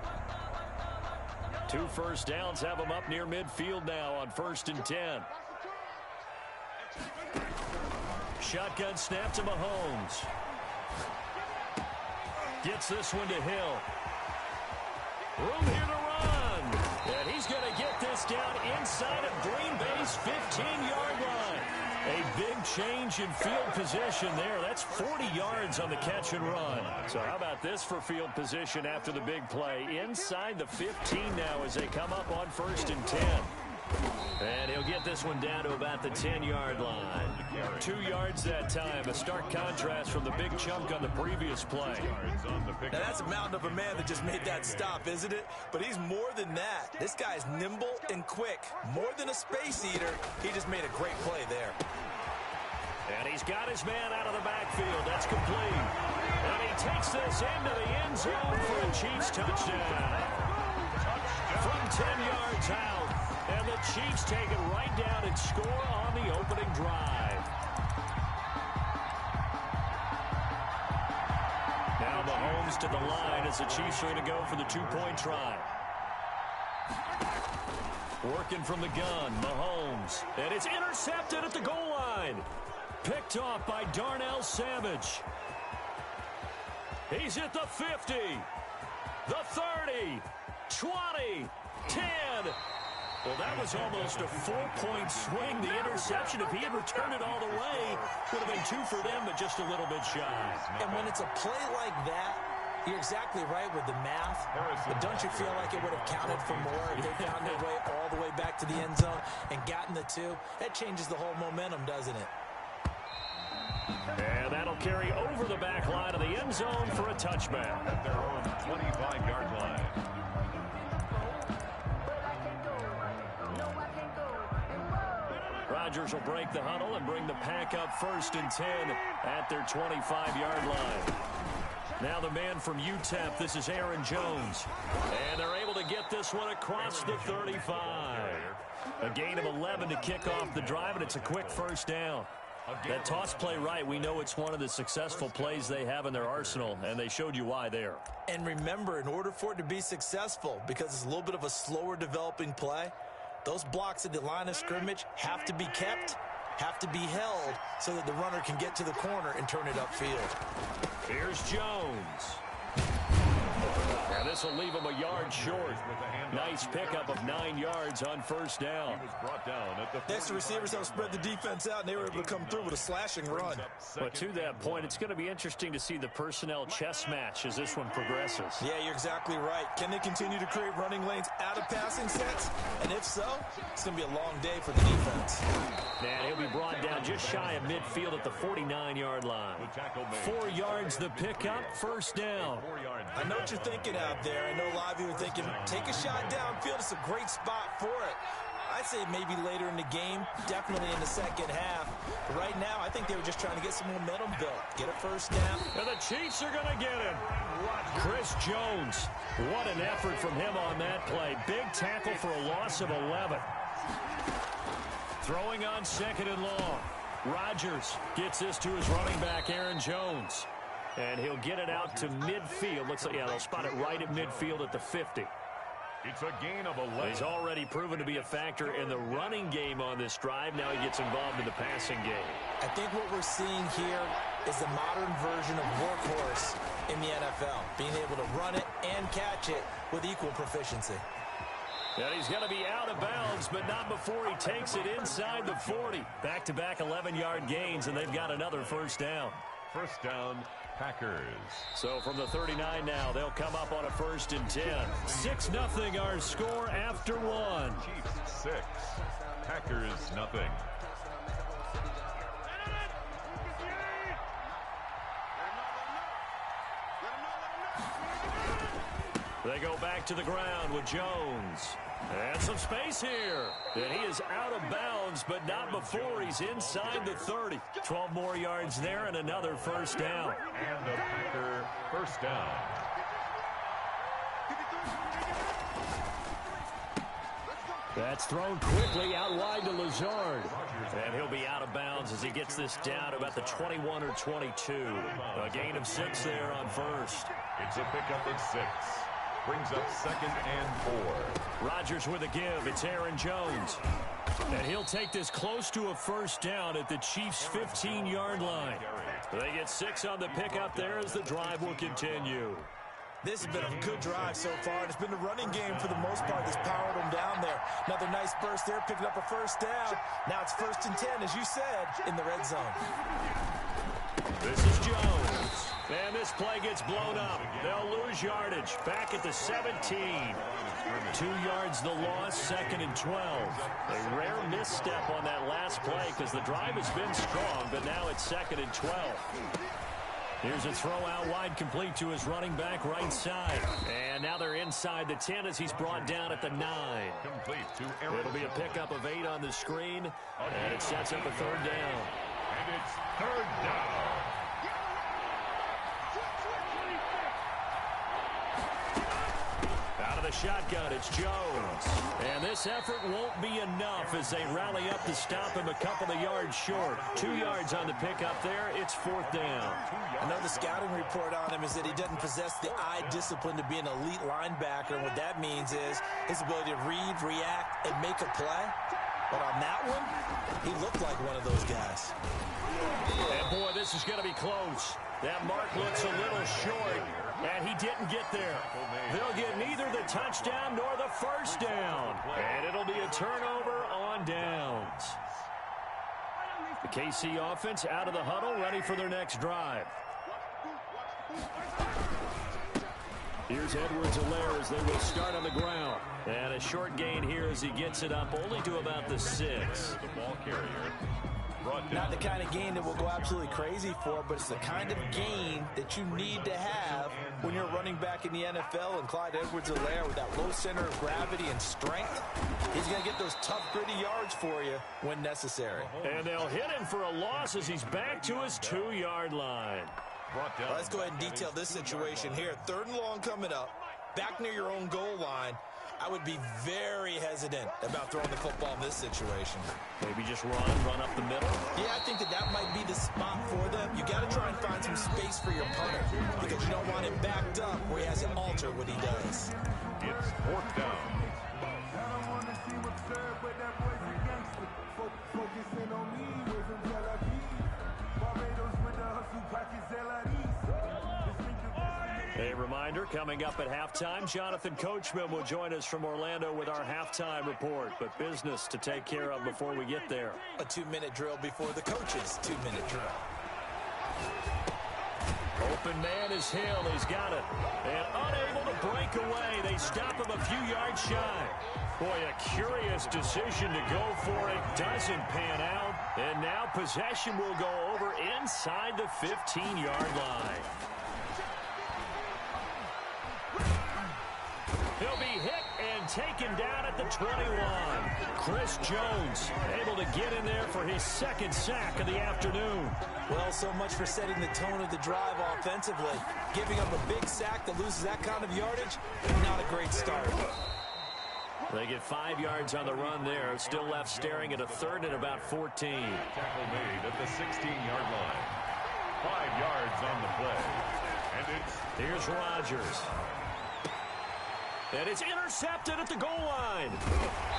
2 first downs have them up near midfield now on 1st and 10. Shotgun snap to Mahomes. Gets this one to Hill. Room here to run. And he's going to get this down inside of Green Bay's 15-yard line. A big change in field position there. That's 40 yards on the catch and run. So how about this for field position after the big play? Inside the 15 now as they come up on 1st and 10. And he'll get this one down to about the 10-yard line. 2 yards that time. A stark contrast from the big chunk on the previous play. Now that's a mountain of a man that just made that stop, isn't it? But he's more than that. This guy's nimble and quick. More than a space eater. He just made a great play there. And he's got his man out of the backfield. That's complete. And he takes this into the end zone for a Chiefs touchdown. From 10 yards out. And the Chiefs take it right down and score on the opening drive. Now Mahomes to the line as the Chiefs are going to go for the 2-point try. Working from the gun, Mahomes. And it's intercepted at the goal line. Picked off by Darnell Savage. He's at the 50, the 30, 20, 10. Well, that was almost a 4-point swing. The interception, if he had returned it all the way, would have been 2 for them, but just a little bit shy. And when it's a play like that, you're exactly right with the math. But don't you feel like it would have counted for more if they found their way all the way back to the end zone and gotten the 2? That changes the whole momentum, doesn't it? And that'll carry over the back line of the end zone for a touchback. At their own 25-yard line. Rodgers will break the huddle and bring the pack up 1st and 10 at their 25-yard line. Now the man from UTEP, this is Aaron Jones. And they're able to get this one across the 35. A gain of 11 to kick off the drive, and it's a quick first down. That toss play right, we know it's one of the successful plays they have in their arsenal, and they showed you why there. And remember, in order for it to be successful, because it's a little bit of a slower developing play, those blocks at the line of scrimmage have to be kept, have to be held, so that the runner can get to the corner and turn it upfield. Here's Jones. And this will leave him a yard short. Nice pickup of 9 yards on first down. He was brought down at Next, the receivers helped spread the defense out, and they were able to come through with a slashing run. But to that point, it's going to be interesting to see the personnel chess match as this one progresses. Yeah, you're exactly right. Can they continue to create running lanes out of passing sets? And if so, it's going to be a long day for the defense. And he'll be brought down just shy of midfield at the 49-yard line. 4 yards the pickup, first down. I know what you're thinking out there. I know a lot of you are thinking, take a shot downfield. It's a great spot for it. I'd say maybe later in the game, definitely in the second half. But right now, I think they were just trying to get some momentum built, get a first down. And the Chiefs are going to get him. Chris Jones, what an effort from him on that play. Big tackle for a loss of 11. Throwing on second and long. Rodgers gets this to his running back, Aaron Jones. And he'll get it out to midfield. Looks like, yeah, they'll spot it right at midfield at the 50. It's a gain of 11. He's already proven to be a factor in the running game on this drive. Now he gets involved in the passing game. I think what we're seeing here is the modern version of workhorse in the NFL, being able to run it and catch it with equal proficiency. And he's going to be out of bounds, but not before he takes it inside the 40. Back-to-back 11-yard gains, and they've got another first down. First down, Packers. So from the 39 now, they'll come up on a 1st and 10. 6-0 our score after one. Chiefs 6, Packers nothing. They go back to the ground with Jones. And some space here. And he is out of bounds, but not before he's inside the 30. 12 more yards there and another first down. And a Packer first down. That's thrown quickly out wide to Lazard. And he'll be out of bounds as he gets this down about the 21 or 22. A gain of 6 there on first. It's a pickup of 6. Brings up 2nd and 4. Rodgers with a give. It's Aaron Jones. And he'll take this close to a first down at the Chiefs' 15-yard line. They get 6 on the pickup there as the drive will continue. This has been a good drive so far. It's been the running game for the most part that's powered them down there. Another nice burst there, picking up a first down. Now it's 1st and 10, as you said, in the red zone. This is Jones. And this play gets blown up. They'll lose yardage. Back at the 17. 2 yards the loss, 2nd and 12. A rare misstep on that last play because the drive has been strong, but now it's 2nd and 12. Here's a throw out wide, complete to his running back right side. And now they're inside the 10 as he's brought down at the 9. Complete to Aaron. It'll be a pickup of 8 on the screen, and it sets up a 3rd down. And it's 3rd down. Out of the shotgun, it's Jones. And this effort won't be enough as they rally up to stop him a couple of yards short. 2 yards on the pickup there. It's 4th down. I know the scouting report on him is that he doesn't possess the eye discipline to be an elite linebacker. And what that means is his ability to read, react, and make a play. But on that one, he looked like one of those guys. And boy, this is going to be close. That mark looks a little short, and he didn't get there. They'll get neither the touchdown nor the first down. And it'll be a turnover on downs. The KC offense out of the huddle, ready for their next drive. Here's Edwards-Helaire as they will start on the ground. And a short gain here as he gets it up only to about the 6. The ball carrier. Not the kind of gain that we'll go absolutely crazy for, but it's the kind of gain that you need to have when you're running back in the NFL. And Clyde Edwards-Helaire, with that low center of gravity and strength, he's going to get those tough, gritty yards for you when necessary. And they'll hit him for a loss as he's back to his 2-yard line. Well, let's go ahead and detail this situation here. 3rd and long coming up, back near your own goal line. I would be very hesitant about throwing the football in this situation. Maybe just run up the middle. Yeah, I think that might be the spot for them. You got to try and find some space for your punter because you don't want him backed up where he has to alter what he does. It's 4th down. They reminder, coming up at halftime, Jonathan Coachman will join us from Orlando with our halftime report. But business to take care of before we get there. A 2-minute drill before the coach's 2-minute drill. Open man is Hill. He's got it. And unable to break away. They stop him a few yards shy. Boy, a curious decision to go for it. Doesn't pan out. And now possession will go over inside the 15-yard line. He'll be hit and taken down at the 21. Chris Jones able to get in there for his second sack of the afternoon. Well, so much for setting the tone of the drive offensively. Giving up a big sack that loses that kind of yardage, not a great start. They get 5 yards on the run there. Still left staring at a third and about 14. Tackle made at the 16-yard line. 5 yards on the play. And it's... Here's Rodgers. And it's intercepted at the goal line.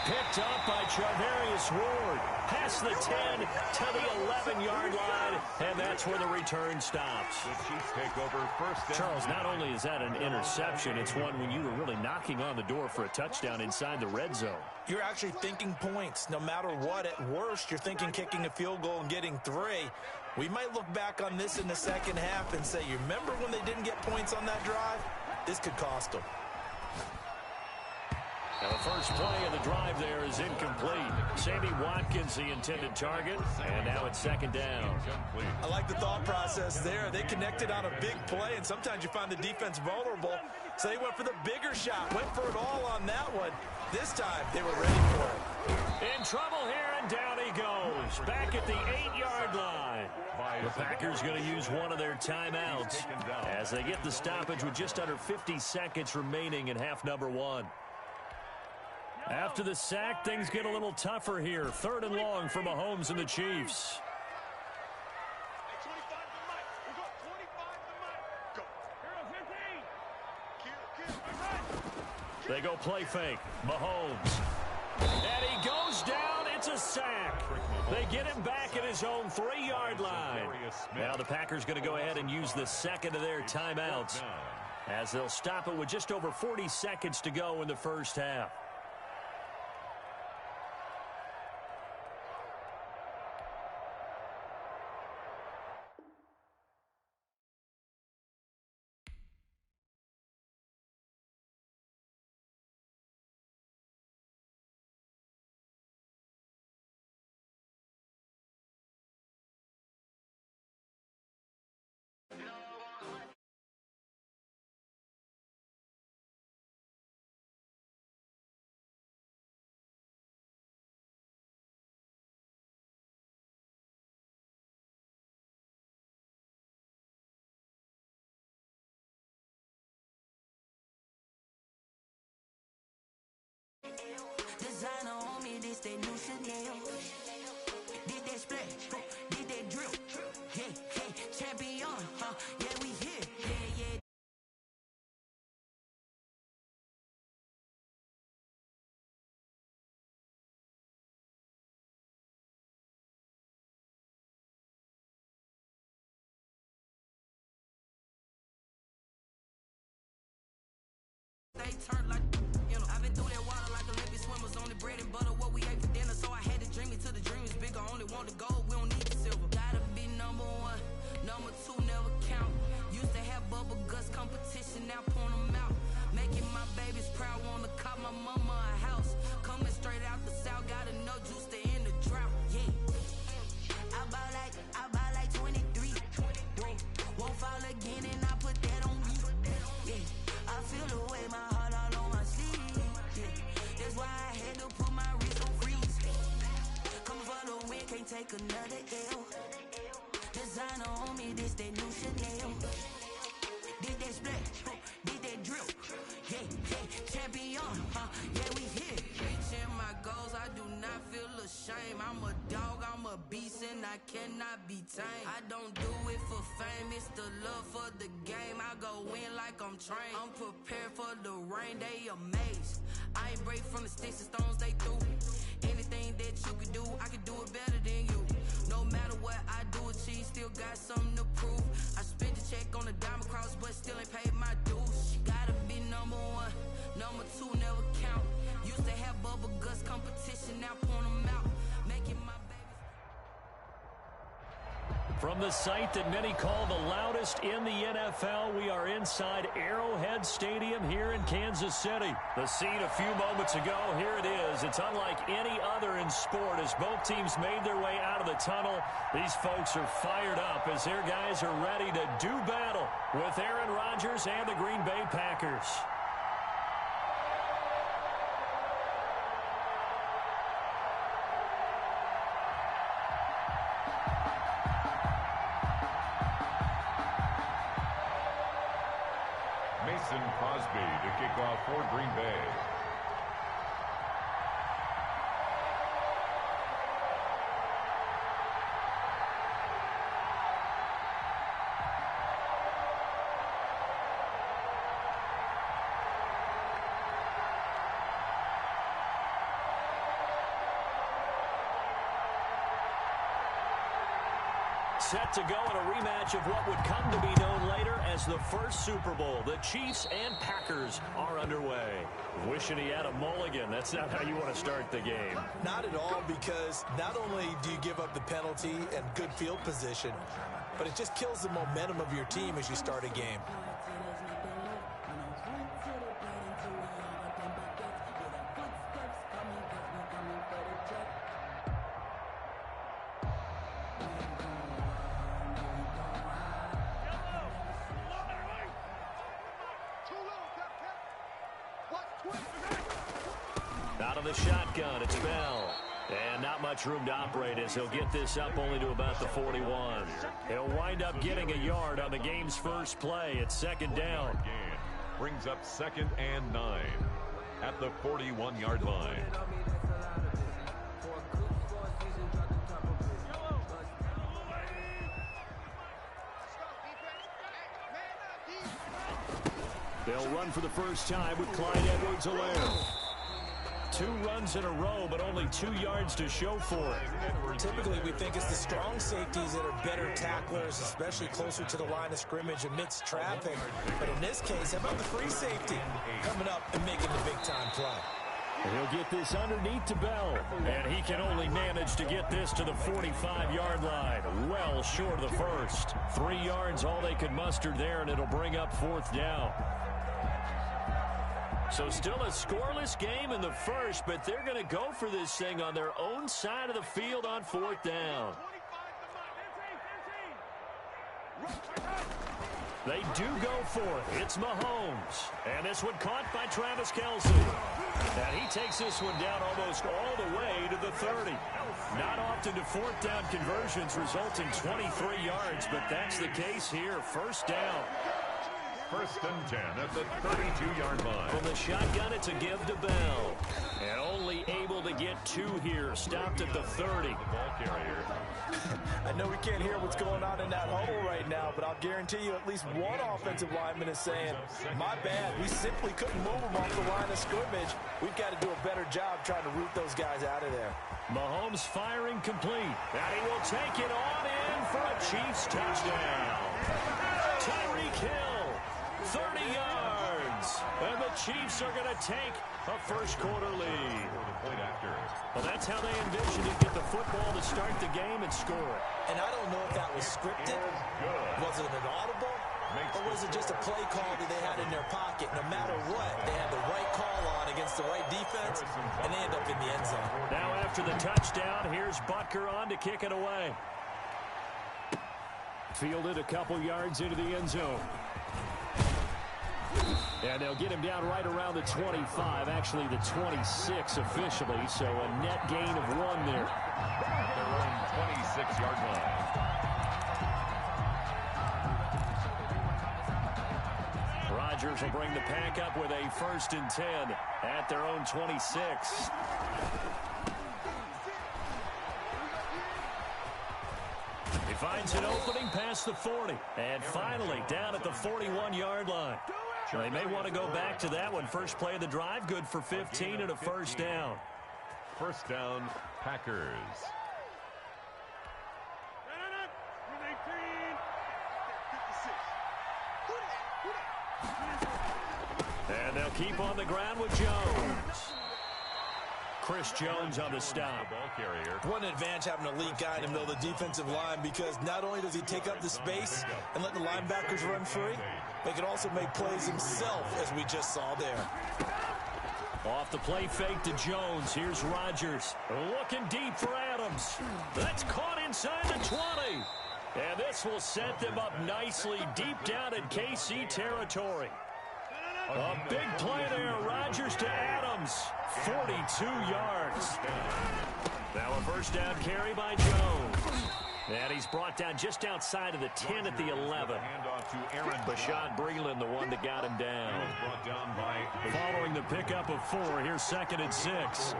Picked up by Charvarius Ward. Past the 10 to the 11-yard line. And that's where the return stops. The Chiefs take over first down. Charles, not only is that an interception, it's one when you were really knocking on the door for a touchdown inside the red zone. You're actually thinking points. No matter what, at worst, you're thinking kicking a field goal and getting 3. We might look back on this in the second half and say, you remember when they didn't get points on that drive? This could cost them. Now the first play of the drive there is incomplete. Sammy Watkins, the intended target, and now it's second down. I like the thought process there. They connected on a big play, and sometimes you find the defense vulnerable. So they went for the bigger shot, went for it all on that one. This time, they were ready for it. In trouble here, and down he goes. Back at the 8-yard line. The Packers going to use one of their timeouts as they get the stoppage with just under 50 seconds remaining in half number 1. After the sack, things get a little tougher here. 3rd and long for Mahomes and the Chiefs. They go play fake. Mahomes. And he goes down. It's a sack. They get him back at his own 3-yard line. Now the Packers going to go ahead and use the second of their timeouts as they'll stop it with just over 40 seconds to go in the first half. Designer on me, this that new Chanel. Did that split, did that drill. Yeah, yeah, champion, huh? Yeah, we here. Yeah, yeah. They turn like, you know, I've been through that water like Olympic swimmers. Only bread and butter, what we ate for dinner. So I had to dream it till the dream is bigger. Only want the gold, we don't need the silver. Gotta be number 1, number 2 never count. Used to have bubble guts competition, now point them out. Making my babies proud, wanna cop my mama a house. Coming straight out the south, got enough juice to end the drought. Yeah, I buy like 23. Won't fall again and I put that on me. Yeah, I feel the way my heart all on my sleeve. Yeah, that's why I had to put my wrist on freeze. Coming for the win, can't take another L. Designer on me, this that new Chanel. Did that split, did that drill. Yeah, yeah, champion, huh? Yeah, we here. Reaching my goals, I do not feel ashamed. I'm a dog, I'm a beast, and I cannot be tamed. I don't do it for fame, it's the love for the game. I go in like I'm trained. I'm prepared for the rain, they amazed. I ain't break from the sticks and stones they threw. Anything that you could do, I could do it better than you. No matter what I do, achieve, still got something to prove. I spent the check on a diamond cross, but still ain't paid my dues. From the site that many call the loudest in the NFL, we are inside Arrowhead Stadium here in Kansas City. The scene a few moments ago, here it is. It's unlike any other in sport as both teams made their way out of the tunnel. These folks are fired up as their guys are ready to do battle with Aaron Rodgers and the Green Bay Packers. Crosby to kick off for Green Bay. Set to go in a rematch of what would come to be known later as the first Super Bowl. The Chiefs and Packers are underway. Wishing he had a mulligan. That's not how you want to start the game. Not at all, because not only do you give up the penalty and good field position, but it just kills the momentum of your team as you start a game. Out of the shotgun, it's Bell. And not much room to operate as he'll get this up only to about the 41. He'll wind up getting a yard on the game's first play. It's second down. Brings up 2nd and 9 at the 41-yard line. They'll run for the first time with Clyde Edwards-Helaire. 2 runs in a row, but only 2 yards to show for it. Typically, we think it's the strong safeties that are better tacklers, especially closer to the line of scrimmage amidst traffic. But in this case, how about the free safety coming up and making the big-time play? He'll get this underneath to Bell, and he can only manage to get this to the 45-yard line, well short of the first. 3 yards, all they could muster there, and it'll bring up 4th down. So still a scoreless game in the first, but they're going to go for this thing on their own side of the field on 4th down. They do go for it. It's Mahomes. And this one caught by Travis Kelce. And he takes this one down almost all the way to the 30. Not often do 4th down conversions result in 23 yards, but that's the case here. First down. 1st and 10 at the 32-yard line. From the shotgun, it's a give to Bell. And only able to get 2 here. Stopped at the 30. Ball carrier. I know we can't hear what's going on in that huddle right now, but I'll guarantee you at least one offensive lineman is saying, my bad, we simply couldn't move them off the line of scrimmage. We've got to do a better job trying to root those guys out of there. Mahomes firing complete. And he will take it on in for a Chiefs touchdown. Tyreek Hill, 30 yards. And the Chiefs are going to take a first-quarter lead. Well, that's how they envisioned it. Get the football to start the game and score it. And I don't know if that was scripted. Was it an audible? Or was it just a play call that they had in their pocket? No matter what, they had the right call on against the right defense, and they end up in the end zone. Now after the touchdown, here's Butker on to kick it away. Fielded a couple yards into the end zone. And they'll get him down right around the 25, actually the 26 officially, so a net gain of 1 there. Their own 26-yard line. Rodgers will bring the pack up with a 1st and 10 at their own 26. He finds an opening past the 40. And finally down at the 41-yard line. They may want to go back to that one. First play of the drive, good for 15 and a first down. First down, Packers. And they'll keep on the ground with Jones. Chris Jones on the stop. What an advantage having a elite guy in the middle of the defensive line, because not only does he take up the space and let the linebackers run free, but he can also make plays himself, as we just saw there. Off the play fake to Jones. Here's Rodgers. Looking deep for Adams. That's caught inside the 20. And this will set them up nicely deep down in KC territory. A big play there. Rodgers to Adams. 42 yards. Now a first down carry by Jones. And he's brought down just outside of the 10 at the 11. Bashaud Breeland, the one that got him down. Following the pickup of 4, here's 2nd and 6.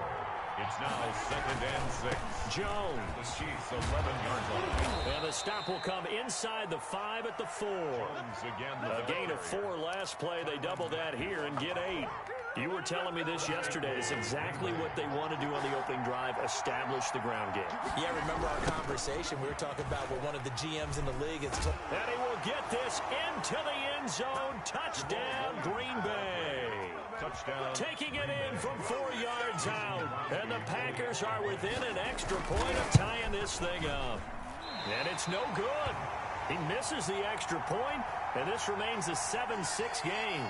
It's now 2nd and 6. Jones. The Chiefs 11-yard line. And the stop will come inside the 5 at the 4. A gain of 4 last play. They double that here and get 8. You were telling me this yesterday. It's exactly what they want to do on the opening drive, establish the ground game. Yeah, remember our conversation? We were talking about what one of the GMs in the league has told. And he will get this into the end zone. Touchdown, Green Bay. Touchdown. Taking it in from 4 yards out. And the Packers are within an extra point of tying this thing up. And it's no good. He misses the extra point, and this remains a 7-6 game.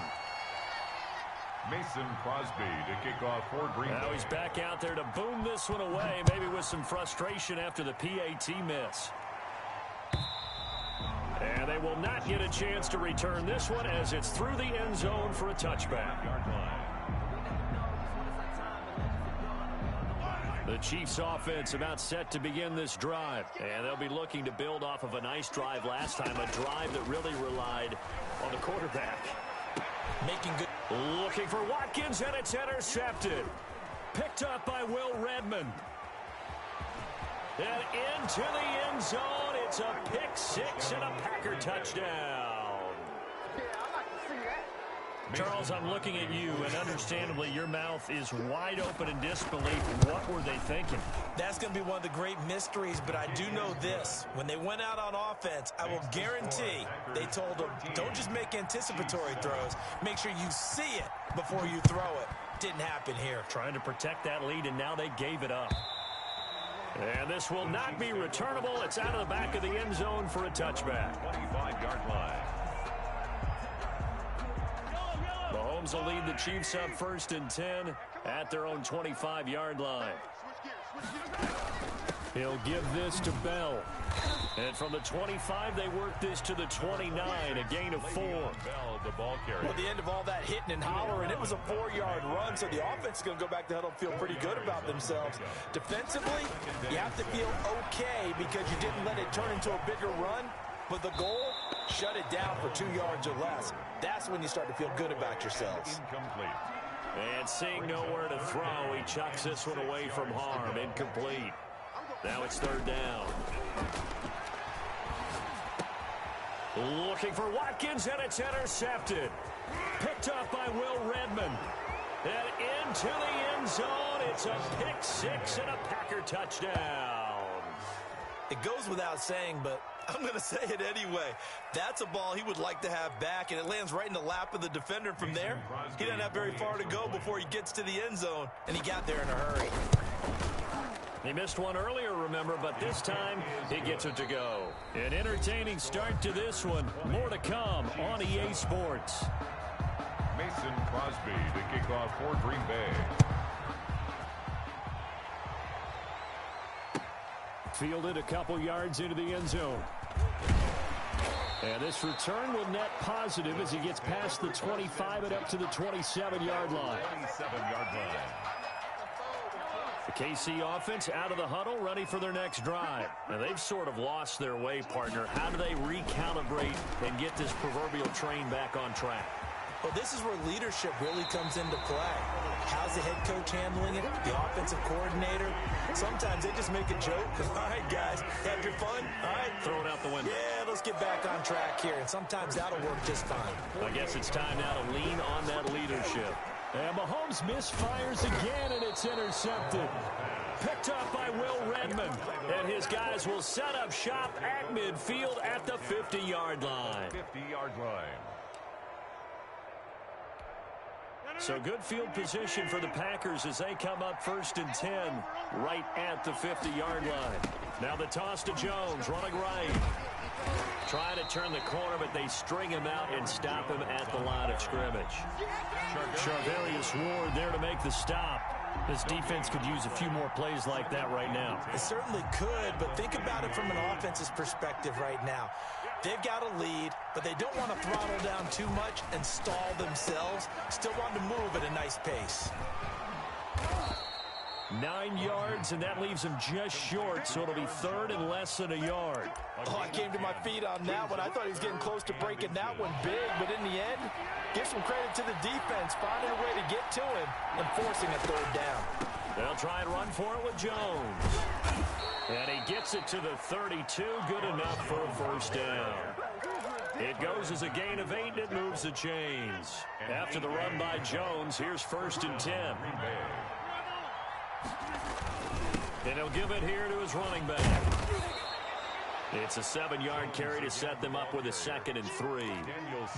Mason Crosby to kick off for Green Bay. Now he's back out there to boom this one away, maybe with some frustration after the PAT miss. And they will not get a chance to return this one as it's through the end zone for a touchback. The Chiefs offense about set to begin this drive. And they'll be looking to build off of a nice drive last time, a drive that really relied on the quarterback. Making good. Looking for Watkins, and it's intercepted. Picked up by Will Redmond. And into the end zone. It's a pick 6 and a Packer touchdown. Yeah, I like to see that. Charles, I'm looking at you, and understandably, your mouth is wide open in disbelief. What were they thinking? That's going to be one of the great mysteries, but I do know this. When they went out on offense, I will guarantee they told them, don't just make anticipatory throws. Make sure you see it before you throw it. Didn't happen here. Trying to protect that lead, and now they gave it up. And this will not be returnable. It's out of the back of the end zone for a touchback. 25-yard line. Mahomes will lead the Chiefs up 1st and 10 at their own 25-yard line. He'll give this to Bell. And from the 25, they work this to the 29, a gain of 4. Bell, the ball carrier. Well, the end of all that hitting and hollering, it was a 4-yard run, so the offense is going to go back to huddle and feel pretty good about themselves. Defensively, you have to feel okay because you didn't let it turn into a bigger run, but the goal, shut it down for 2 yards or less. That's when you start to feel good about yourselves. Incomplete. And seeing nowhere to throw, he chucks this one away from harm. Incomplete. Now it's 3rd down. Looking for Watkins, and it's intercepted. Picked up by Will Redmond. And into the end zone, it's a pick 6 and a Packer touchdown. It goes without saying, but I'm going to say it anyway. That's a ball he would like to have back, and it lands right in the lap of the defender from there. He doesn't have very far to go before he gets to the end zone, and he got there in a hurry. He missed one earlier, remember, but this time he gets it to go. An entertaining start to this one. More to come on EA Sports. Mason Crosby to kick off for Green Bay. Fielded a couple yards into the end zone. And this return will net positive as he gets past the 25 and up to the 27-yard line. 27-yard line. The KC offense out of the huddle, ready for their next drive. And they've sort of lost their way, partner. How do they recalibrate and get this proverbial train back on track? Well, this is where leadership really comes into play. How's the head coach handling it? The offensive coordinator? Sometimes they just make a joke. All right, guys, had your fun? All right. Throw it out the window. Yeah, let's get back on track here. And sometimes that'll work just fine. I guess it's time now to lean on that leadership. And Mahomes misfires again, and it's intercepted. Picked up by Will Redmond. And his guys will set up shop at midfield at the 50-yard line. 50-yard line. So good field position for the Packers as they come up 1st and 10 right at the 50-yard line. Now the toss to Jones, running right. Trying to turn the corner, but they string him out and stop him at the line of scrimmage. Charvarius Ward there to make the stop. This defense could use a few more plays like that right now. It certainly could, but think about it from an offense's perspective right now. They've got a lead, but they don't want to throttle down too much and stall themselves. Still want to move at a nice pace. 9 yards, and that leaves him just short, so it'll be 3rd and less than a yard. Oh, I came to my feet on that one. I thought he was getting close to breaking that one big, but in the end, give some credit to the defense, finding a way to get to him and forcing a 3rd down. They'll try and run for it with Jones. And he gets it to the 32, good enough for a 1st down. It goes as a gain of 8, and it moves the chains. After the run by Jones, here's 1st and 10. And he'll give it here to his running back. It's a 7-yard carry to set them up with a 2nd and 3.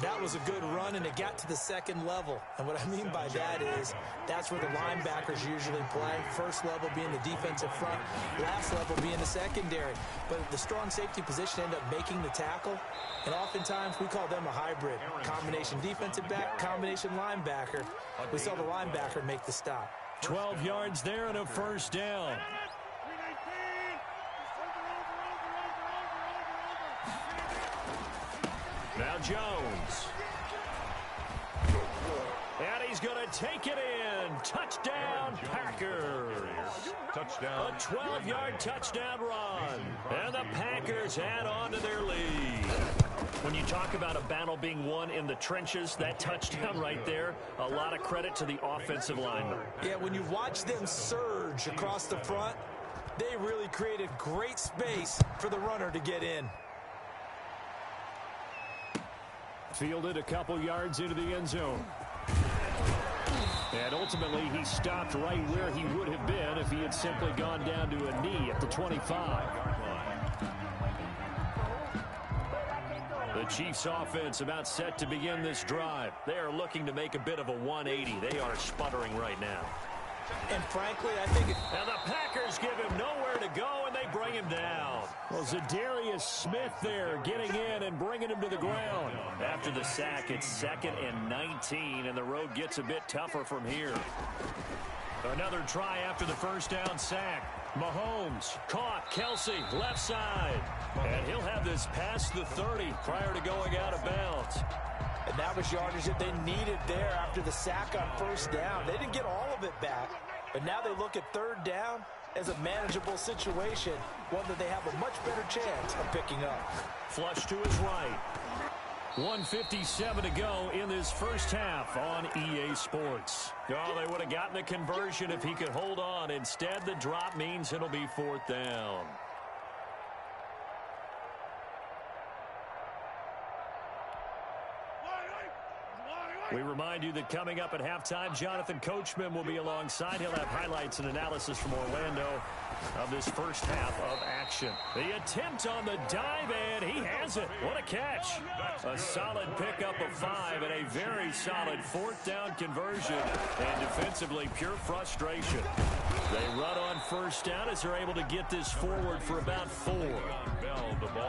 That was a good run, and it got to the 2nd level. And what I mean by that is that's where the linebackers usually play. First level being the defensive front, last level being the secondary. But the strong safety position ended up making the tackle. And oftentimes we call them a hybrid. Combination defensive back, combination linebacker. We saw the linebacker make the stop. 12 yards there and a 1st down. Now Jones. And he's going to take it in. Touchdown, Packers. Touchdown. A 12-yard touchdown run. And the Packers add on to their lead. When you talk about a battle being won in the trenches, that touchdown right there, a lot of credit to the offensive linemen. Yeah, when you watch them surge across the front, they really created great space for the runner to get in. Fielded a couple yards into the end zone. And ultimately, he stopped right where he would have been if he had simply gone down to a knee at the 25. The Chiefs offense about set to begin this drive. They are looking to make a bit of a 180. They are sputtering right now. And frankly, I think and the Packers give him nowhere to go, and they bring him down. Well, Zadarius Smith there getting in and bringing him to the ground. After the sack, it's 2nd and 19, and the road gets a bit tougher from here. Another try after the 1st down sack. Mahomes caught. Kelsey left side. And he'll have this past the 30 prior to going out of bounds. And that was yardage that they needed there after the sack on 1st down. They didn't get all of it back, but now they look at 3rd down as a manageable situation, one that they have a much better chance of picking up. Flush to his right. 1:57 to go in this first half on EA Sports. Oh, they would have gotten the conversion if he could hold on. Instead, the drop means it'll be 4th down. We remind you that coming up at halftime, Jonathan Coachman will be alongside. He'll have highlights and analysis from Orlando of this first half of action. The attempt on the dive, and he has it. What a catch. A solid pickup of 5 and a very solid 4th down conversion. And defensively, pure frustration. They run on 1st down as they're able to get this forward for about 4.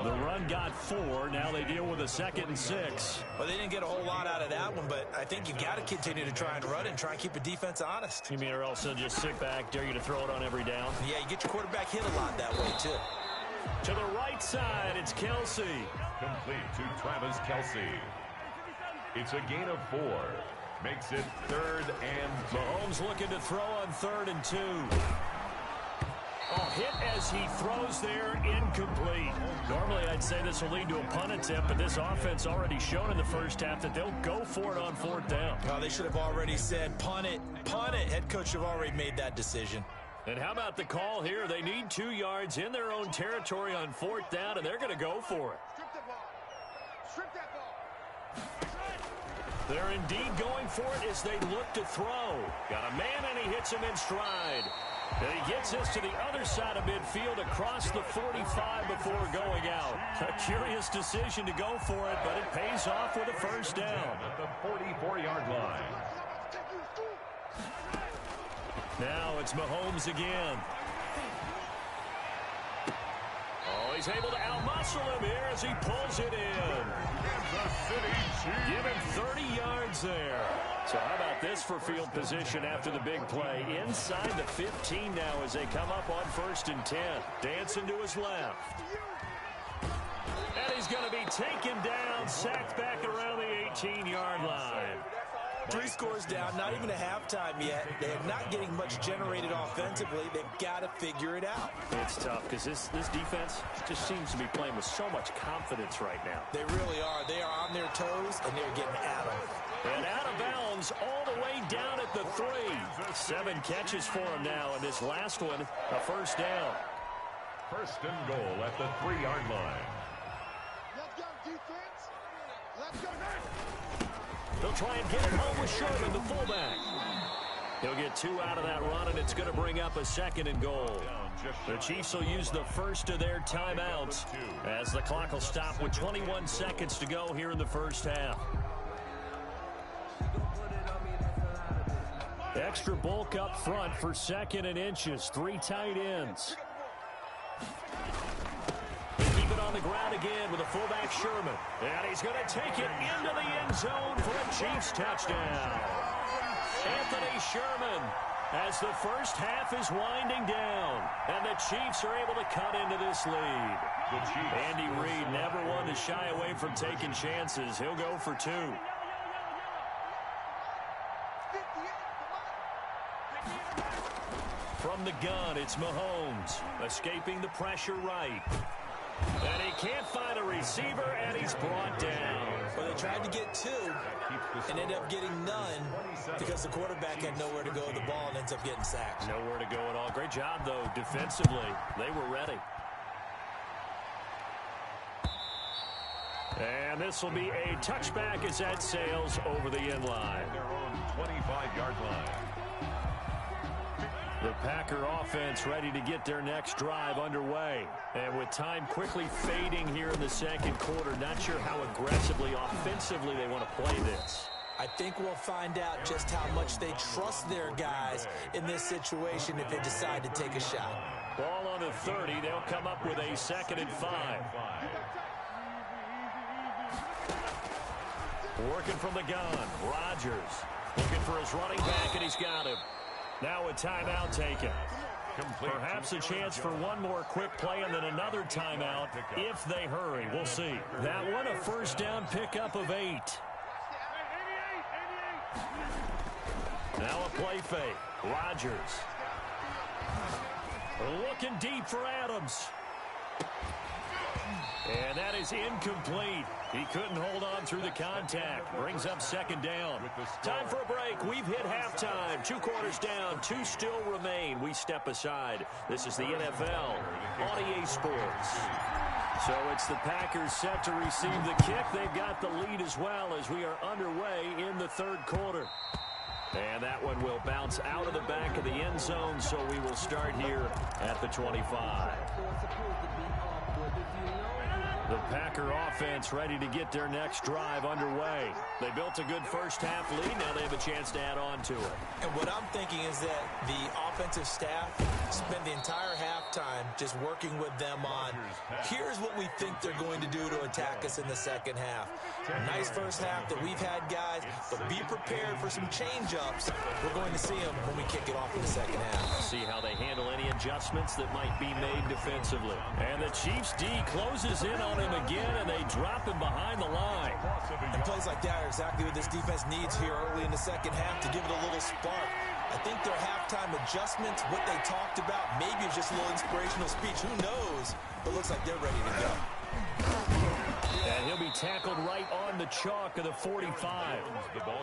The run got 4. Now they deal with a 2nd and 6. Well, they didn't get a whole lot out of that one, but I think you've got to continue to try and run and try and keep the defense honest. You mean or else they'll just sit back, dare you to throw it on every down? Yeah, you get your quarterback hit a lot that way, too. To the right side, it's Kelsey. Complete to Travis Kelsey. It's a gain of 4. Makes it 3rd and 2. Mahomes looking to throw on 3rd and 2. Oh, hit as he throws there, incomplete. Normally, I'd say this will lead to a punt attempt, but this offense already shown in the first half that they'll go for it on 4th down. Well, they should have already said, punt it, punt it. Head coach should have already made that decision. And how about the call here? They need 2 yards in their own territory on 4th down, and they're going to go for it. Strip that ball. Strip that ball. They're indeed going for it as they look to throw. Got a man, and he hits him in stride. And he gets this to the other side of midfield across the 45 before going out. A curious decision to go for it, but it pays off with a 1st down. At the 44-yard line. Now it's Mahomes again. Oh, he's able to outmuscle him here as he pulls it in. Give him 30 yards there. So how about this for field position after the big play? Inside the 15 now as they come up on 1st and 10. Dancing to his left. And he's going to be taken down, sacked back around the 18-yard line. 3 scores down, not even a halftime yet. They're not getting much generated offensively. They've got to figure it out. It's tough because this defense just seems to be playing with so much confidence right now. They really are. They are on their toes, and they're getting at them. And out of bounds all the way down at the 3. 7 catches for him now, and this last one, a first down. 1st and goal at the 3-yard line. Let's go, defense. Let's go, They'll try and get it home with Sherman, the fullback. He'll get 2 out of that run, and it's going to bring up a 2nd and goal. The Chiefs will use the first of their timeouts as the clock will stop with 21 seconds to go here in the first half. Extra bulk up front for 2nd and inches. 3 tight ends. Keep it on the ground again with a fullback Sherman. And he's going to take it into the end zone for a Chiefs touchdown. Anthony Sherman as the first half is winding down. And the Chiefs are able to cut into this lead. Andy Reid never one to shy away from taking chances. He'll go for 2. From the gun, it's Mahomes, escaping the pressure right. And he can't find a receiver, and he's brought down. Well, they tried to get 2 and ended up getting none because the quarterback had nowhere to go with the ball and ends up getting sacked. Nowhere to go at all. Great job, though, defensively. They were ready. And this will be a touchback as that sails over the end line. Their own 25-yard line. The Packer offense ready to get their next drive underway. And with time quickly fading here in the 2nd quarter, not sure how aggressively, offensively they want to play this. I think we'll find out just how much they trust their guys in this situation if they decide to take a shot. Ball on the 30. They'll come up with a 2nd and 5. Working from the gun. Rodgers looking for his running back, and he's got him. Now a timeout taken. Perhaps a chance for one more quick play and then another timeout if they hurry. We'll see. That one a first down pickup of 8. Now a play fake. Rodgers. Looking deep for Adams. And that is incomplete. He couldn't hold on through the contact. Brings up 2nd down. Time for a break. We've hit halftime. 2 quarters down. 2 still remain. We step aside. This is the NFL on EA Sports. So it's the Packers set to receive the kick. They've got the lead as well as we are underway in the 3rd quarter. And that one will bounce out of the back of the end zone, so we will start here at the 25. The Packer offense ready to get their next drive underway. They built a good first half lead. Now they have a chance to add on to it. And what I'm thinking is that the offensive staff spent the entire halftime just working with them on, here's what we think they're going to do to attack us in the 2nd half. Nice first half that we've had, guys, but be prepared for some change-ups. We're going to see them when we kick it off in the 2nd half. See how they handle any adjustments that might be made defensively. And the Chiefs D closes in on him again, and they drop him behind the line. And plays like that are exactly what this defense needs here early in the 2nd half to give it a little spark. I think their halftime adjustments, what they talked about, maybe it's just a little inspirational speech. Who knows? But it looks like they're ready to go. And he'll be tackled right on the chalk of the 45.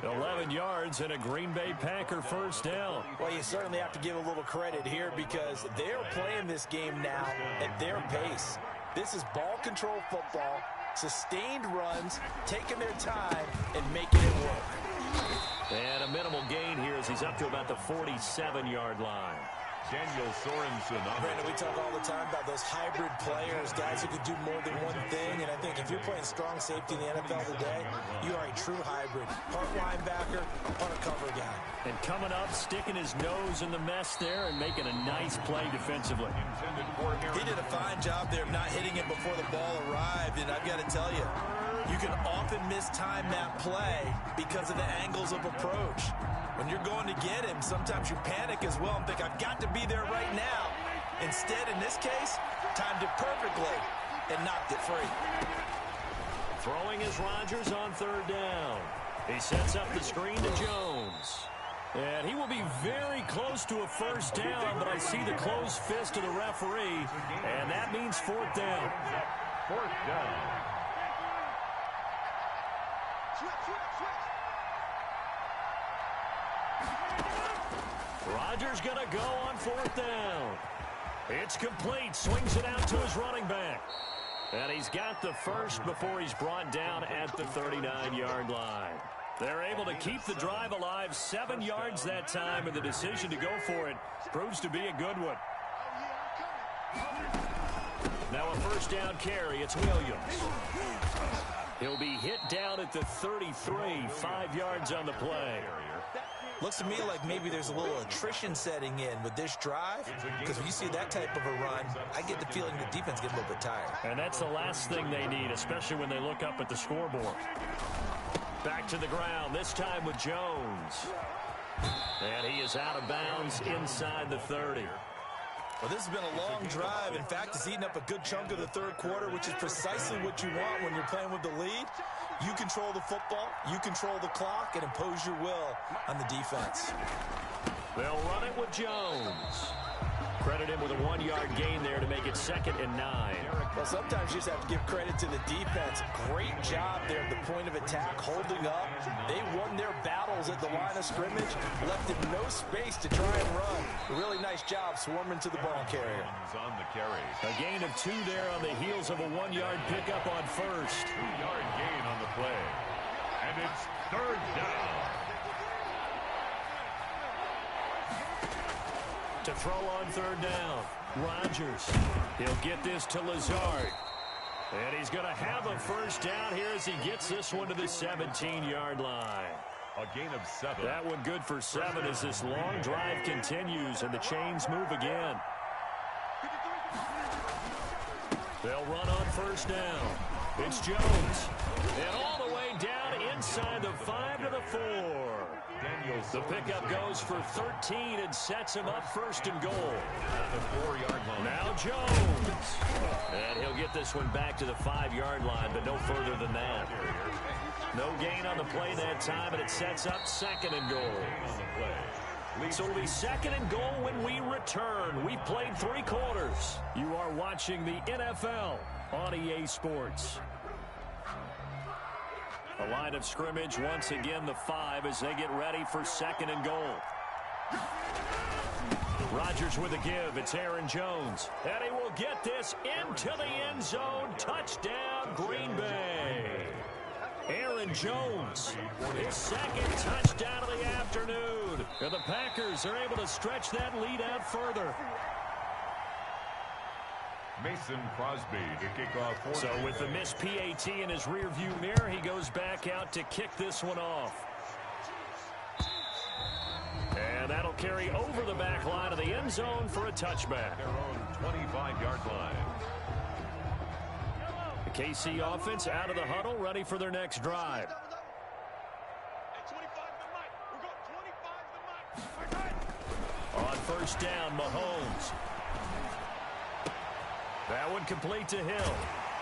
11 yards and a Green Bay Packer first down. Well, you certainly have to give a little credit here because they're playing this game now at their pace. This is ball control football, sustained runs, taking their time, and making it work. And a minimal gain here as he's up to about the 47-yard line. Daniel Sorensen. Brandon, we talk all the time about those hybrid players, guys who could do more than one thing. And I think if you're playing strong safety in the NFL today, you are a true hybrid. Part linebacker, part cover guy. And coming up, sticking his nose in the mess there and making a nice play defensively. He did a fine job there of not hitting it before the ball arrived. And I've got to tell you, you can often mistime that play because of the angles of approach. When you're going to get him, sometimes you panic as well and think, I've got to be there right now. Instead, in this case, timed it perfectly and knocked it free. Throwing is Rodgers on third down. He sets up the screen to Jones. And he will be very close to a first down, but I see the closed fist of the referee, and that means fourth down. Fourth down. Rodgers going to go on fourth down. It's complete. Swings it out to his running back. And he's got the first before he's brought down at the 39-yard line. They're able to keep the drive alive, 7 yards that time, and the decision to go for it proves to be a good one. Now a first down carry. It's Williams. He'll be hit down at the 33, 5 yards on the play. Looks to me like maybe there's a little attrition setting in with this drive, because when you see that type of a run, I get the feeling the defense gets a little bit tired. And that's the last thing they need, especially when they look up at the scoreboard. Back to the ground, this time with Jones. And he is out of bounds inside the 30. Well, this has been a long drive. In fact, it's eaten up a good chunk of the third quarter, which is precisely what you want when you're playing with the lead. You control the football, you control the clock, and impose your will on the defense. They'll run it with Jones. Credit him with a 1-yard gain there to make it 2nd and 9. Well, sometimes you just have to give credit to the defense. Great job there at the point of attack, holding up. They won their battles at the line of scrimmage, left them no space to try and run. A really nice job swarming to the ball carrier. On the carry. A gain of 2 there on the heels of a 1-yard pickup on first. 2-yard gain on the play. And it's third down. To throw on third down, Rodgers. He'll get this to Lazard. And he's going to have a first down here as he gets this one to the 17-yard line. A gain of 7. That one good for 7 as this long drive continues and the chains move again. They'll run on first down. It's Jones. And all the way down inside the 5 to the 4. The pickup goes for 13 and sets him up 1st and goal. At the 4-yard line. Now Jones. And he'll get this one back to the 5-yard line, but no further than that. No gain on the play that time, and it sets up 2nd and goal. So it'll be 2nd and goal when we return. We've played 3 quarters. You are watching the NFL on EA Sports. The line of scrimmage, once again, the 5 as they get ready for 2nd and goal. Rodgers with a give. It's Aaron Jones. And he will get this into the end zone. Touchdown, Green Bay. Aaron Jones, his 2nd touchdown of the afternoon. And the Packers are able to stretch that lead out further. Mason Crosby to kick off. So with the missed PAT in his rearview mirror, he goes back out to kick this one off. And that'll carry over the back line of the end zone for a touchback. Their own 25-yard line. The KC offense out of the huddle, ready for their next drive. On first down, Mahomes. That one complete to Hill.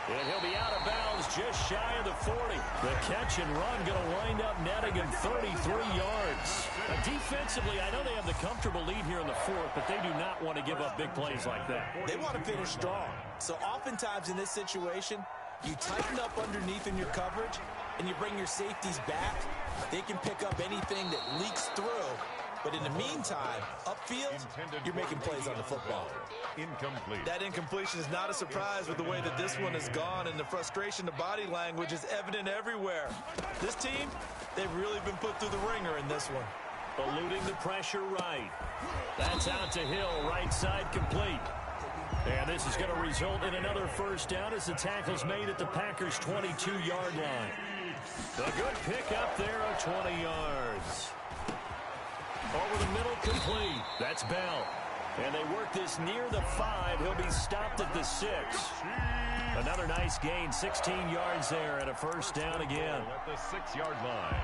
And he'll be out of bounds just shy of the 40. The catch and run going to wind up netting him 33 yards. Now, defensively, I know they have the comfortable lead here in the 4th, but they do not want to give up big plays like that. They want to finish strong. So oftentimes in this situation, you tighten up underneath in your coverage, and you bring your safeties back. They can pick up anything that leaks through. But in the meantime, upfield, you're making plays on the football. Incomplete. That incompletion is not a surprise with the way that this one has gone, and the frustration, the body language is evident everywhere. This team, they've really been put through the ringer in this one. Eluding the pressure right. That's out to Hill, right side complete. And this is going to result in another first down as the tackle's made at the Packers' 22-yard line. A good pick up there of 20 yards. Over the middle, complete. That's Bell. And they work this near the 5. He'll be stopped at the 6. Another nice gain, 16 yards there, and a first down again. At the 6-yard line.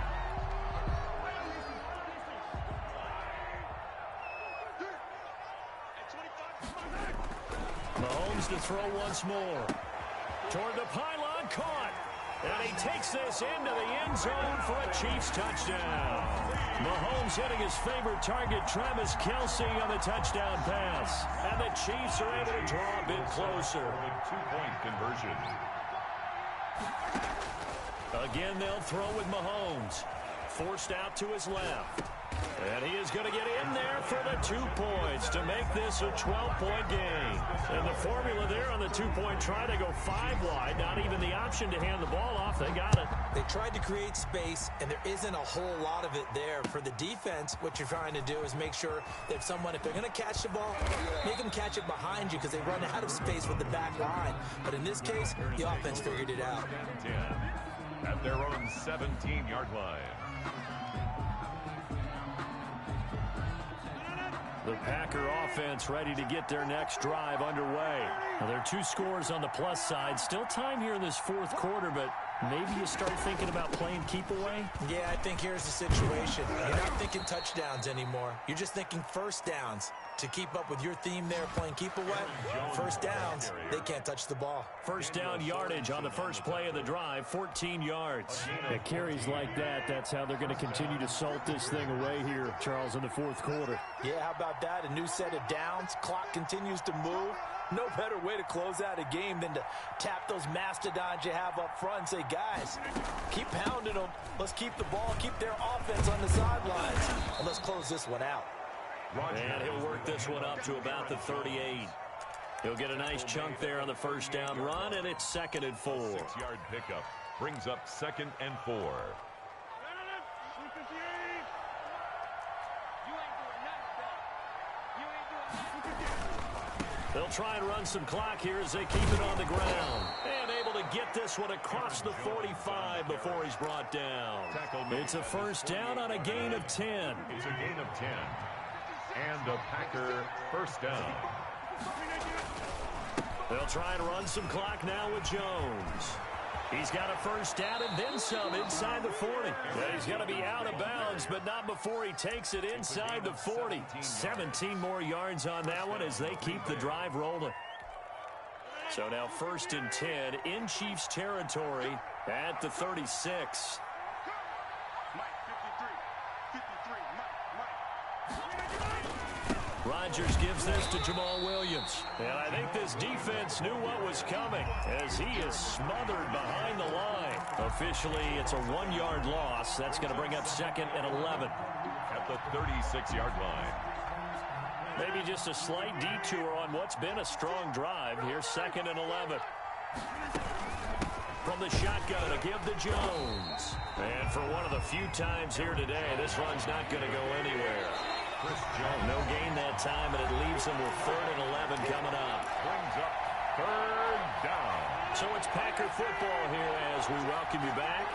Mahomes to throw once more. Toward the pylon, caught. And he takes this into the end zone for a Chiefs touchdown. Mahomes hitting his favorite target, Travis Kelce, on the touchdown pass. And the Chiefs are able to draw a bit closer. The 2-point conversion. Again, they'll throw with Mahomes. Forced out to his left. And he is going to get in there for the 2 points to make this a 12-point game. And the formula there on the 2-point try, they go 5 wide. Not even the option to hand the ball off. They got it. They tried to create space, and there isn't a whole lot of it there. For the defense, what you're trying to do is make sure that if they're going to catch the ball, make them catch it behind you because they run out of space with the back line. But in this case, the offense figured it out. 10 at their own 17-yard line. The Packer offense ready to get their next drive underway. Now, there are 2 scores on the plus side. Still time here in this 4th quarter, but maybe you start thinking about playing keep away? Yeah, I think here's the situation. You're not thinking touchdowns anymore. You're just thinking first downs. To keep up with your theme there, playing keep away, first downs, they can't touch the ball. First down yardage on the first play of the drive, 14 yards. At carries like that, that's how they're going to continue to salt this thing away here, Charles, in the 4th quarter. Yeah, how about that? A new set of downs. Clock continues to move. No better way to close out a game than to tap those mastodons you have up front and say, guys, keep pounding them. Let's keep the ball, keep their offense on the sidelines, and let's close this one out. And he'll work this one up to about the 38. He'll get a nice chunk there on the first down run, and it's 2nd and 4. 6-yard pickup brings up 2nd and 4. They'll try and run some clock here as they keep it on the ground. And able to get this one across the 45 before he's brought down. It's a first down on a gain of 10. It's a gain of 10. And a Packer first down. They'll try and run some clock now with Jones. He's got a first down and then some inside the 40. Yeah, he's going to be out of bounds, but not before he takes it inside the 40. 17 more yards on that one as they keep the drive rolling. So now 1st and 10 in Chiefs territory at the 36. Rodgers gives this to Jamal Williams. And I think this defense knew what was coming as he is smothered behind the line. Officially, it's a 1-yard loss. That's going to bring up 2nd and 11. At the 36-yard line. Maybe just a slight detour on what's been a strong drive. Here's 2nd and 11. From the shotgun, a give to Jones. And for one of the few times here today, this run's not going to go anywhere. No gain that time, and it leaves them with 3rd and 11 coming up. Brings up 3rd down. So it's Packer football here as we welcome you back.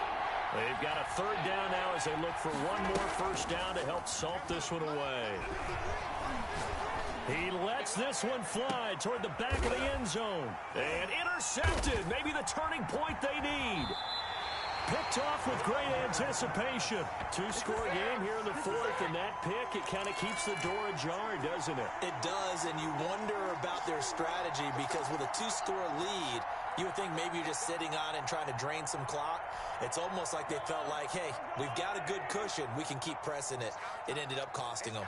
They've got a 3rd down now as they look for one more first down to help salt this one away. He lets this one fly toward the back of the end zone. And intercepted. Maybe the turning point they need. Picked off with great anticipation. 2-score game here in the 4th, and that pick, it kind of keeps the door ajar, doesn't it? It does, and you wonder about their strategy because with a 2-score lead, you would think maybe you're just sitting on it and trying to drain some clock. It's almost like they felt like, hey, we've got a good cushion. We can keep pressing it. It ended up costing them.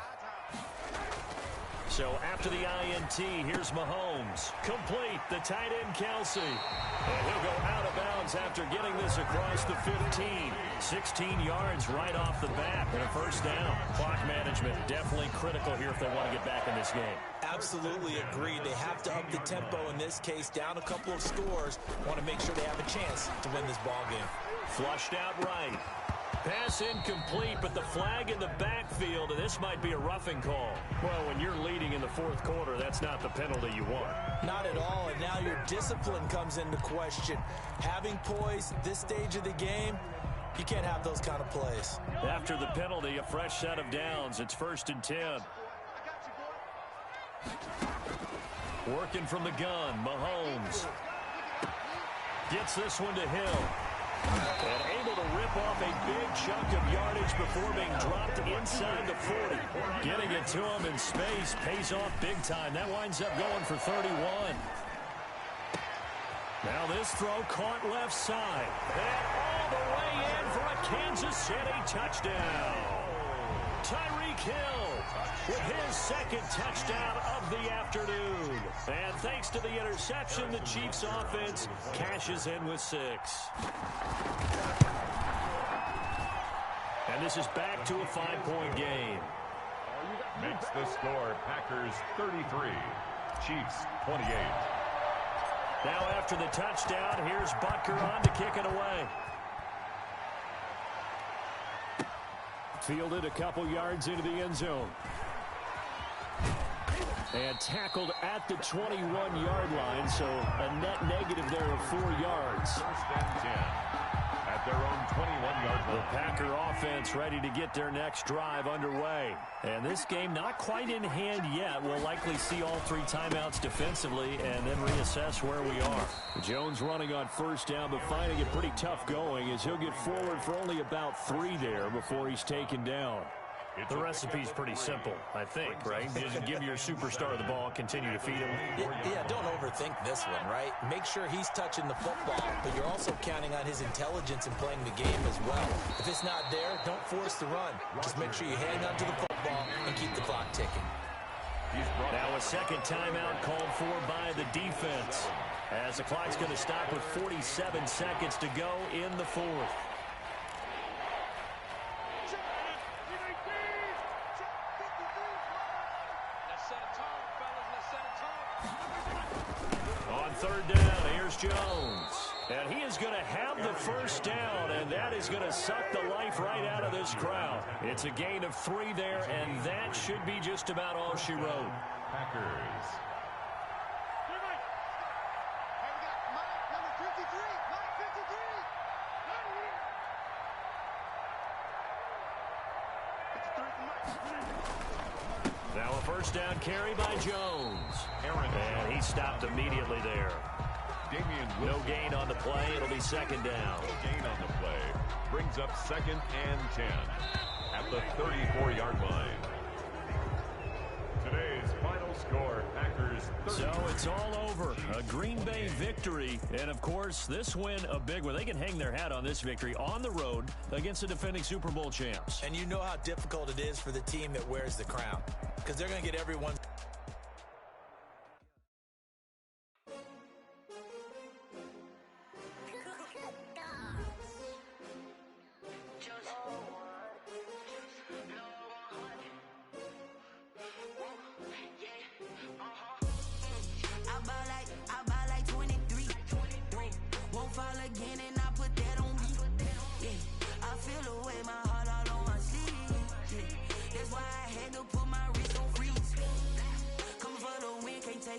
So after the INT, here's Mahomes. Complete, the tight end Kelce. And he'll go out of bounds after getting this across the 15. 16 yards right off the bat and a first down. Clock management definitely critical here if they want to get back in this game. Absolutely agreed. They have to up the tempo in this case, down a couple of scores. Want to make sure they have a chance to win this ball game. Flushed out right. Pass incomplete, but the flag in the backfield, and this might be a roughing call. Well, when you're leading in the fourth quarter, that's not the penalty you want. Not at all, and now your discipline comes into question. Having poise at this stage of the game, you can't have those kind of plays. After the penalty, a fresh set of downs. It's 1st and 10. Working from the gun, Mahomes. Gets this one to Hill. And able to rip off a big chunk of yardage before being dropped inside the 40. Getting it to him in space pays off big time. That winds up going for 31. Now this throw caught left side. And all the way in for a Kansas City touchdown. Tyreek Hill with his second touchdown of the afternoon. And thanks to the interception, the Chiefs offense cashes in with 6. And this is back to a 5-point game. Makes the score Packers 33, Chiefs 28. Now after the touchdown, here's Butker on to kick it away. Fielded a couple yards into the end zone. And tackled at the 21-yard line, so a net negative there of 4 yards. 1st and 10 at their own 21-yard line. The Packer offense ready to get their next drive underway. And this game not quite in hand yet. We'll likely see all 3 timeouts defensively and then reassess where we are. Jones running on 1st down, but finding it pretty tough going as he'll get forward for only about 3 there before he's taken down. The recipe's pretty simple, I think, right? Just give your superstar the ball, continue to feed him. Yeah, don't overthink this one, right? Make sure he's touching the football, but you're also counting on his intelligence in playing the game as well. If it's not there, don't force the run. Just make sure you hang on to the football and keep the clock ticking. Now a second timeout called for by the defense, as the clock's going to stop with 47 seconds to go in the 4th. On 3rd down, here's Jones. And he is going to have the 1st down, and that is going to suck the life right out of this crowd. It's a gain of 3 there, and that should be just about all she wrote. Packers. Now a 1st down carry by Jones. And he stopped immediately there. No gain on the play. It'll be 2nd down. No gain on the play. Brings up 2nd and 10 at the 34-yard line. Today's final score, Packers 30. So it's all over. A Green Bay victory. And, of course, this win a big one. They can hang their hat on this victory on the road against the defending Super Bowl champs. And you know how difficult it is for the team that wears the crown, because they're going to get everyone.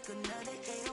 Another day